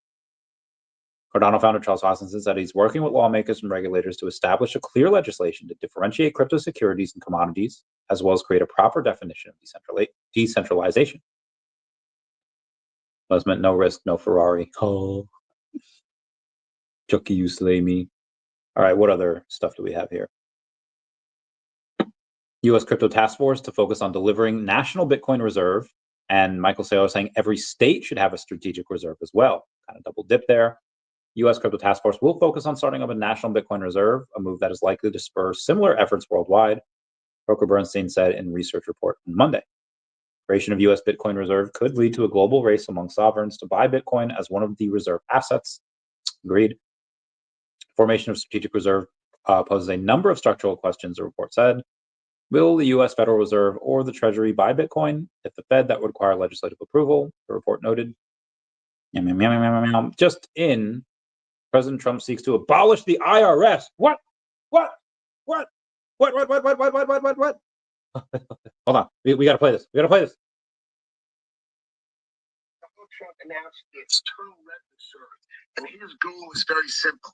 Cardano founder Charles Hoskinson said he's working with lawmakers and regulators to establish a clear legislation to differentiate crypto securities and commodities, as well as create a proper definition of decentralization. That's meant no risk, no Ferrari. Oh, Chucky, you slay me. All right, what other stuff do we have here? U.S. Crypto Task Force to focus on delivering national Bitcoin reserve. And Michael Saylor saying every state should have a strategic reserve as well. Kind of double dip there. U.S. Crypto Task Force will focus on starting up a national Bitcoin reserve, a move that is likely to spur similar efforts worldwide, Broker Bernstein said in a research report on Monday. Creation of U.S. Bitcoin reserve could lead to a global race among sovereigns to buy Bitcoin as one of the reserve assets. Agreed. Formation of strategic reserve poses a number of structural questions, the report said. Will the U.S. Federal Reserve or the Treasury buy Bitcoin? If the Fed, that would require legislative approval, the report noted. Just in, President Trump seeks to abolish the IRS. What? Hold on. We got to play this. Donald Trump announced the External Revenue Service, and his goal is very simple.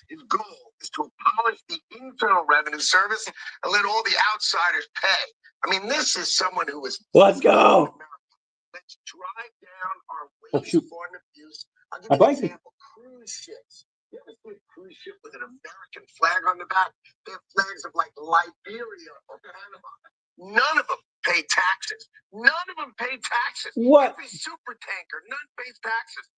His goal is to abolish the Internal Revenue Service and let all the outsiders pay. I mean, this is someone who is... Let's go. Let's drive down our waste, fraud, and abuse. I'll give you an example. Cruise ships. You ever see a cruise ship with an American flag on the back? They have flags of like Liberia or Panama. None of them pay taxes. What? Every super tanker, none pays taxes.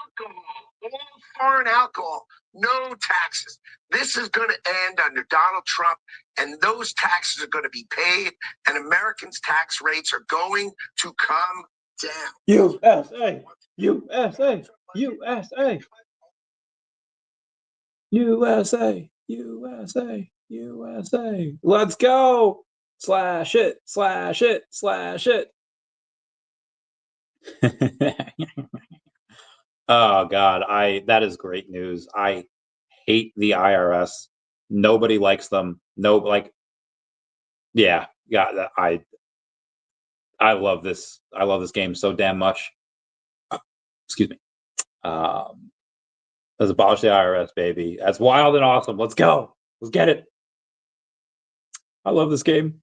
Alcohol, all foreign alcohol, no taxes. This is going to end under Donald Trump, and those taxes are going to be paid, and Americans' tax rates are going to come down. USA, USA, USA, USA, USA, USA. Let's go. Slash it, slash it, slash it. Oh God, that is great news. I hate the IRS. Nobody likes them. I love this. I love this game so damn much. Excuse me. Let's abolish the IRS, baby. That's wild and awesome. Let's go. Let's get it. I love this game.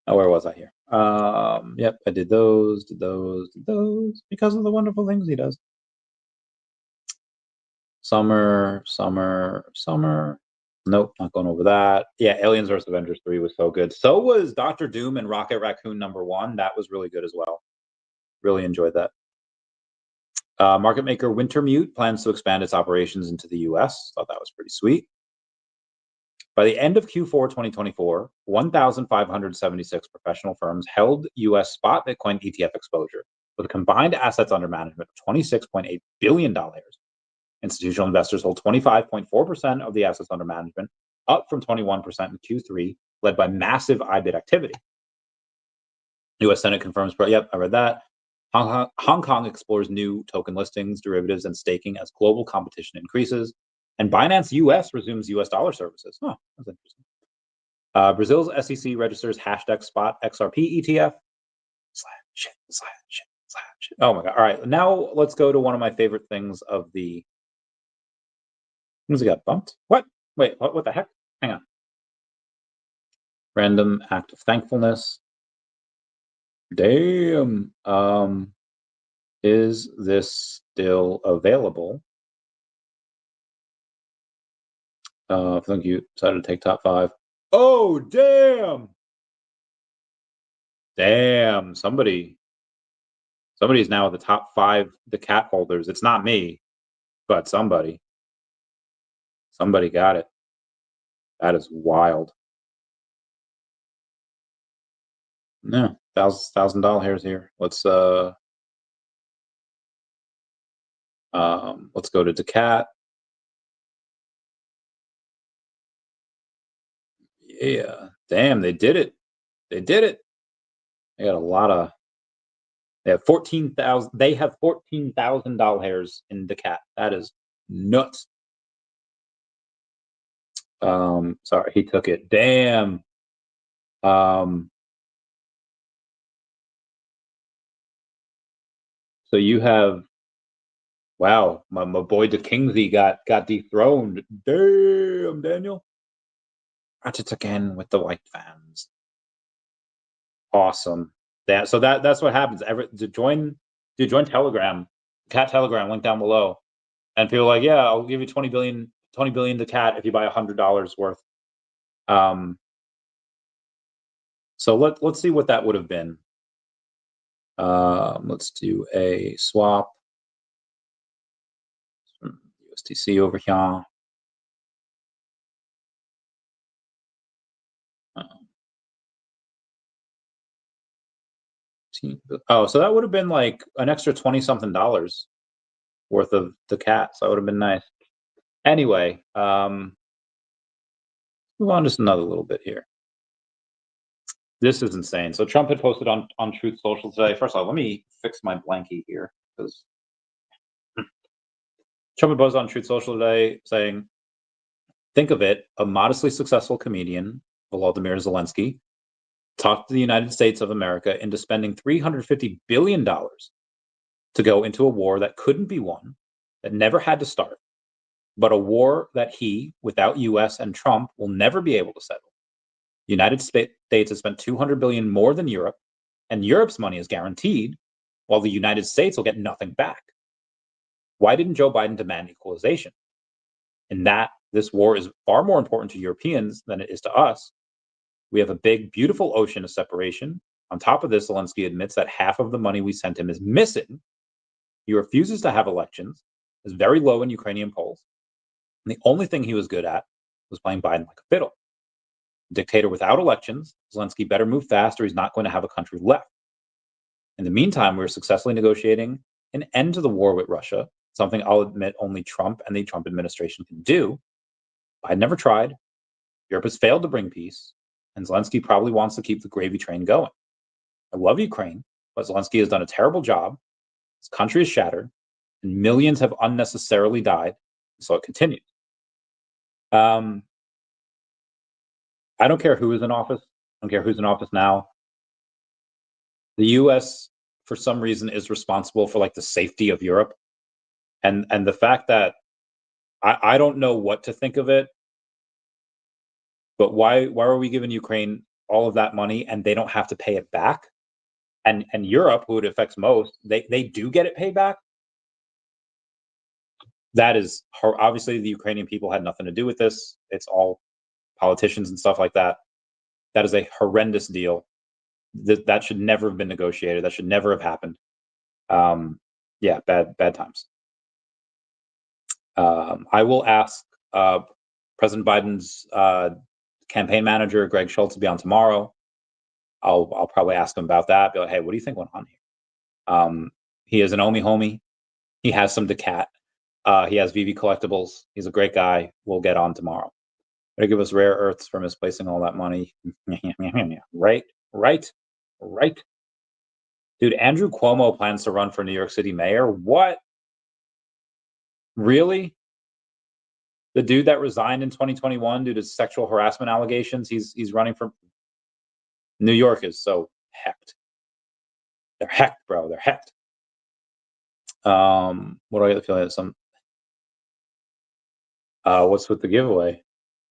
Oh, where was I here? Yep, I did those because of the wonderful things he does. Summer. Nope, not going over that. Yeah, Aliens vs. Avengers 3 was so good. So was Dr. Doom and Rocket Raccoon #1. That was really good as well. Really enjoyed that. Market maker Wintermute plans to expand its operations into the U.S. Thought that was pretty sweet. By the end of Q4 2024, 1,576 professional firms held U.S. spot Bitcoin ETF exposure with combined assets under management of $26.8 billion. Institutional investors hold 25.4% of the assets under management, up from 21% in Q3, led by massive IBIT activity. U.S. Senate confirms, yep, I read that. Hong Kong explores new token listings, derivatives, and staking as global competition increases. And Binance US resumes US dollar services. Oh, that's interesting. Brazil's SEC registers hashtag spot XRP ETF. Slash it. Oh my God. All right. Now let's go to one of my favorite things of the... Who's got bumped? What? Wait, what the heck? Hang on. Random act of thankfulness. Damn. Is this still available? Thank you. Decided to take top 5. Oh, damn. Damn. Somebody's now at the top 5 DACAT holders. It's not me, but somebody got it. That is wild. Yeah, $1,000 hairs here. Let's go to DACAT. Yeah, damn, they did it. They got a lot of... They have 14,000. They have $14,000 in DACAT. That is nuts. Sorry, he took it. Damn. So you have Wow, my boy DeKingsey got dethroned. Damn, Daniel. Ratchets again with the white fans. Awesome. Yeah, so that's what happens. To join Telegram, Cat Telegram, link down below. And people are like, yeah, I'll give you 20 billion to Cat if you buy $100 worth. So let's see what that would have been. Let's do a swap. USDC over here. Oh, so that would have been like an extra $20-something worth of the Cat. So that would have been nice. Anyway, move on just another little bit here. This is insane. So Trump had posted on Truth Social today. First of all, let me fix my blankie here because Trump had posted on Truth Social today saying, think of it, a modestly successful comedian, Volodymyr Zelensky, talked the United States of America into spending $350 billion to go into a war that couldn't be won, that never had to start, but a war that he, without US and Trump, will never be able to settle. The United States has spent $200 billion more than Europe, and Europe's money is guaranteed, while the United States will get nothing back. Why didn't Joe Biden demand equalization? In that this war is far more important to Europeans than it is to us. We have a big, beautiful ocean of separation. On top of this, Zelensky admits that half of the money we sent him is missing. He refuses to have elections, is very low in Ukrainian polls. And the only thing he was good at was playing Biden like a fiddle. Dictator without elections, Zelensky better move fast or he's not going to have a country left. In the meantime, we're successfully negotiating an end to the war with Russia, something I'll admit only Trump and the Trump administration can do. Biden never tried. Europe has failed to bring peace, and Zelensky probably wants to keep the gravy train going. I love Ukraine, but Zelensky has done a terrible job. His country is shattered, and millions have unnecessarily died, so it continues. I don't care who is in office. I don't care who's in office now. The U.S., for some reason, is responsible for like the safety of Europe, and the fact that I don't know what to think of it. But why are we giving Ukraine all of that money and they don't have to pay it back? And Europe, who it affects most, they do get it paid back. That is obviously the Ukrainian people had nothing to do with this. It's all politicians and stuff like that. That is a horrendous deal. That should never have been negotiated. That should never have happened. Yeah, bad times. I will ask President Biden's campaign manager, Greg Schultz, to be on tomorrow. I'll probably ask him about that. Be like, hey, what do you think went on here? He is an OMI homie. He has some DACAT. He has VeVe collectibles. He's a great guy. We'll get on tomorrow. They give us rare earths for misplacing all that money. Right. Dude, Andrew Cuomo plans to run for New York City mayor. What? Really? The dude that resigned in 2021 due to sexual harassment allegations, he's running for New York. Is so hecked. They're hecked, bro. They're hecked. What do I get the feeling that some what's with the giveaway?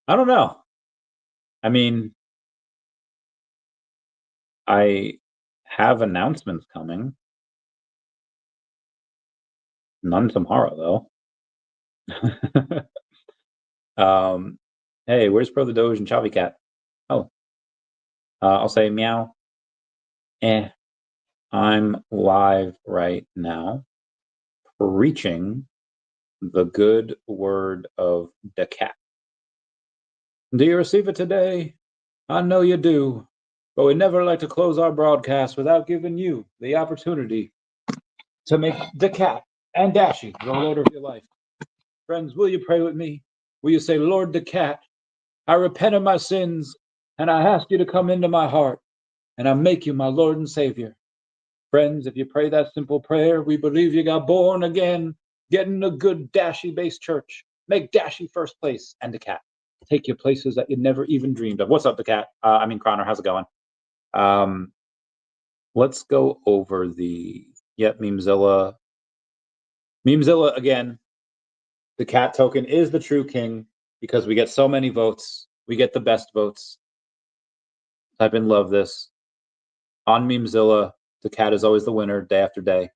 I don't know. I mean, I have announcements coming. None tomorrow, though. Hey, where's Pro the Doge and Chavez Cat? Oh. I'll say meow. I'm live right now, preaching the good word of DACAT. Do you receive it today? I know you do, but we never like to close our broadcast without giving you the opportunity to make DACAT and Dashi the Lord of your life. Friends, will you pray with me? Will you say, Lord DACAT, I repent of my sins, and I ask you to come into my heart, and I make you my Lord and Savior. Friends, if you pray that simple prayer, we believe you got born again. Get in a good Dashi-based church. Make Dashi first place and DACAT. Take you places that you never even dreamed of. What's up, DACAT? Connor, how's it going? Let's go over the Memezilla. Memezilla, again, the cat token is the true king because we get so many votes. We get the best votes. Type in love this. On Memezilla, the cat is always the winner day after day.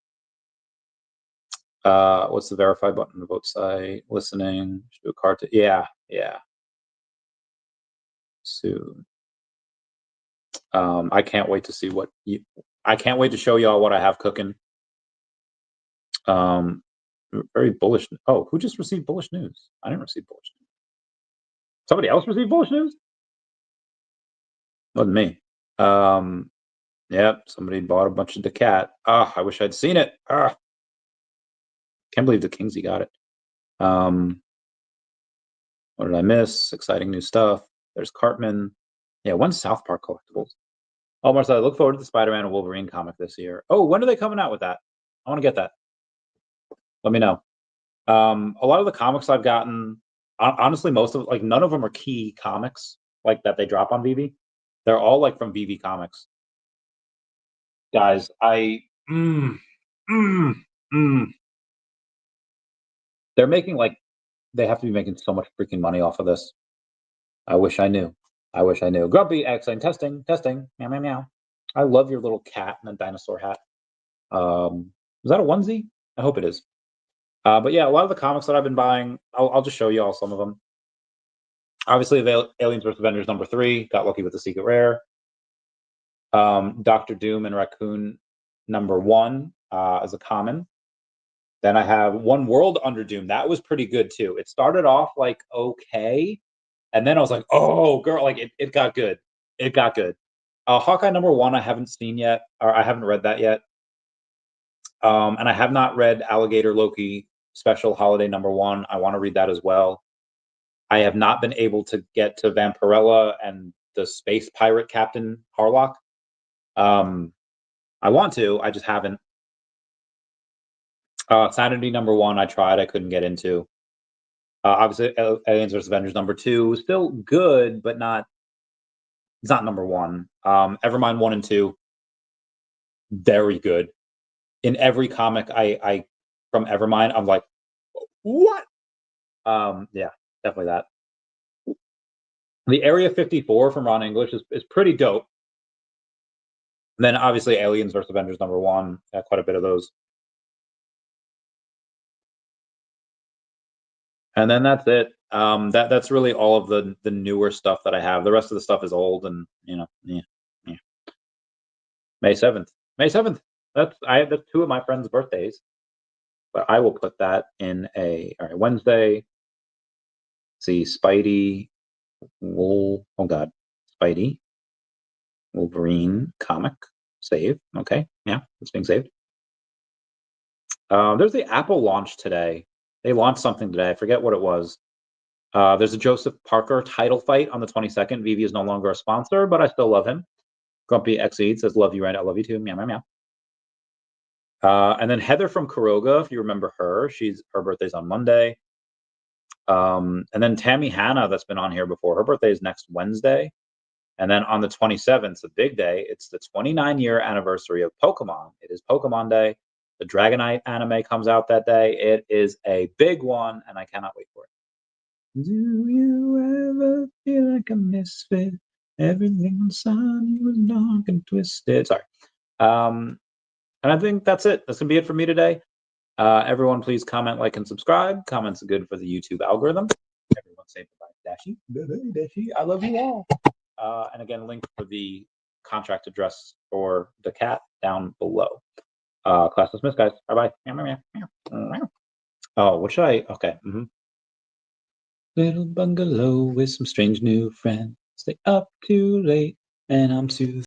What's the verify button? The vote site, listening, do a card. Yeah. Soon. I can't wait to see what I can't wait to show y'all what I have cooking. Very bullish. Oh, who just received bullish news? I didn't receive bullish news. Somebody else received bullish news? Wasn't me. Yep, somebody bought a bunch of DACAT. I wish I'd seen it. Can't believe the Kingsy got it. What did I miss? Exciting new stuff. There's Cartman. Yeah, when's South Park collectibles? Oh, Marcel, I look forward to the Spider-Man and Wolverine comic this year. Oh, when are they coming out with that? I want to get that. Let me know. A lot of the comics I've gotten, honestly, most of like none of them are key comics like that they drop on VeVe. They're all like from VeVe Comics. Guys, they're making like they have to be making so much freaking money off of this. I wish I knew. Grumpy, excellent. Testing. Meow, meow, meow. I love your little cat and a dinosaur hat. Is that a onesie? I hope it is. But yeah, a lot of the comics that I've been buying, I'll just show you all some of them. Obviously, Aliens vs. Avengers #3, got lucky with the secret rare. Dr. Doom and Raccoon #1 as a common. Then I have One World Under Doom. That was pretty good too. It started off like okay, and then I was like, oh girl, like it got good. It got good. Hawkeye #1 I haven't seen yet, or I haven't read that yet. And I have not read Alligator Loki Special Holiday #1. I want to read that as well. I have not been able to get to Vampirella and the Space Pirate Captain Harlock. I want to, I just haven't. Sanity #1, I tried, I couldn't get into. Obviously, Aliens vs. Avengers #2, still good, but it's not #1. Evermind 1 and 2, very good. In every comic I from Evermind, I'm like, what? Yeah, definitely that. The Area 54 from Ron English is pretty dope. And then obviously Aliens vs. Avengers #1, quite a bit of those. And then that's it. That's really all of the newer stuff that I have. The rest of the stuff is old, and yeah. May 7th. That's 2 of my friends' birthdays. But I will put that in Wednesday. See, Spidey, Spidey, Wolverine comic, save. Okay, yeah, it's being saved. There's the Apple launch today. They launched something today. I forget what it was. There's a Joseph Parker title fight on the 22nd. VeVe is no longer a sponsor, but I still love him. Grumpy Exceed says, love you, right? I love you too. Meow, meow, meow. And then Heather from Kuroga, if you remember her, her birthday's on Monday. And then Tammy Hanna, that's been on here before, her birthday is next Wednesday. And then on the 27th, a big day, it's the 29-year anniversary of Pokemon. It is Pokemon Day. The Dragonite anime comes out that day. It is a big one, and I cannot wait for it. Do you ever feel like a misfit? Everything inside you was dark and twisted. Sorry. And I think that's it. That's going to be it for me today. Everyone, please comment, like, and subscribe. Comments are good for the YouTube algorithm. Everyone say bye-bye. Dashi. I love you all. And again, link for the contract address for DACAT down below. Class dismissed, guys. Bye-bye. Oh, what should I? Okay. Little bungalow with some strange new friends. Stay up too late, and I'm too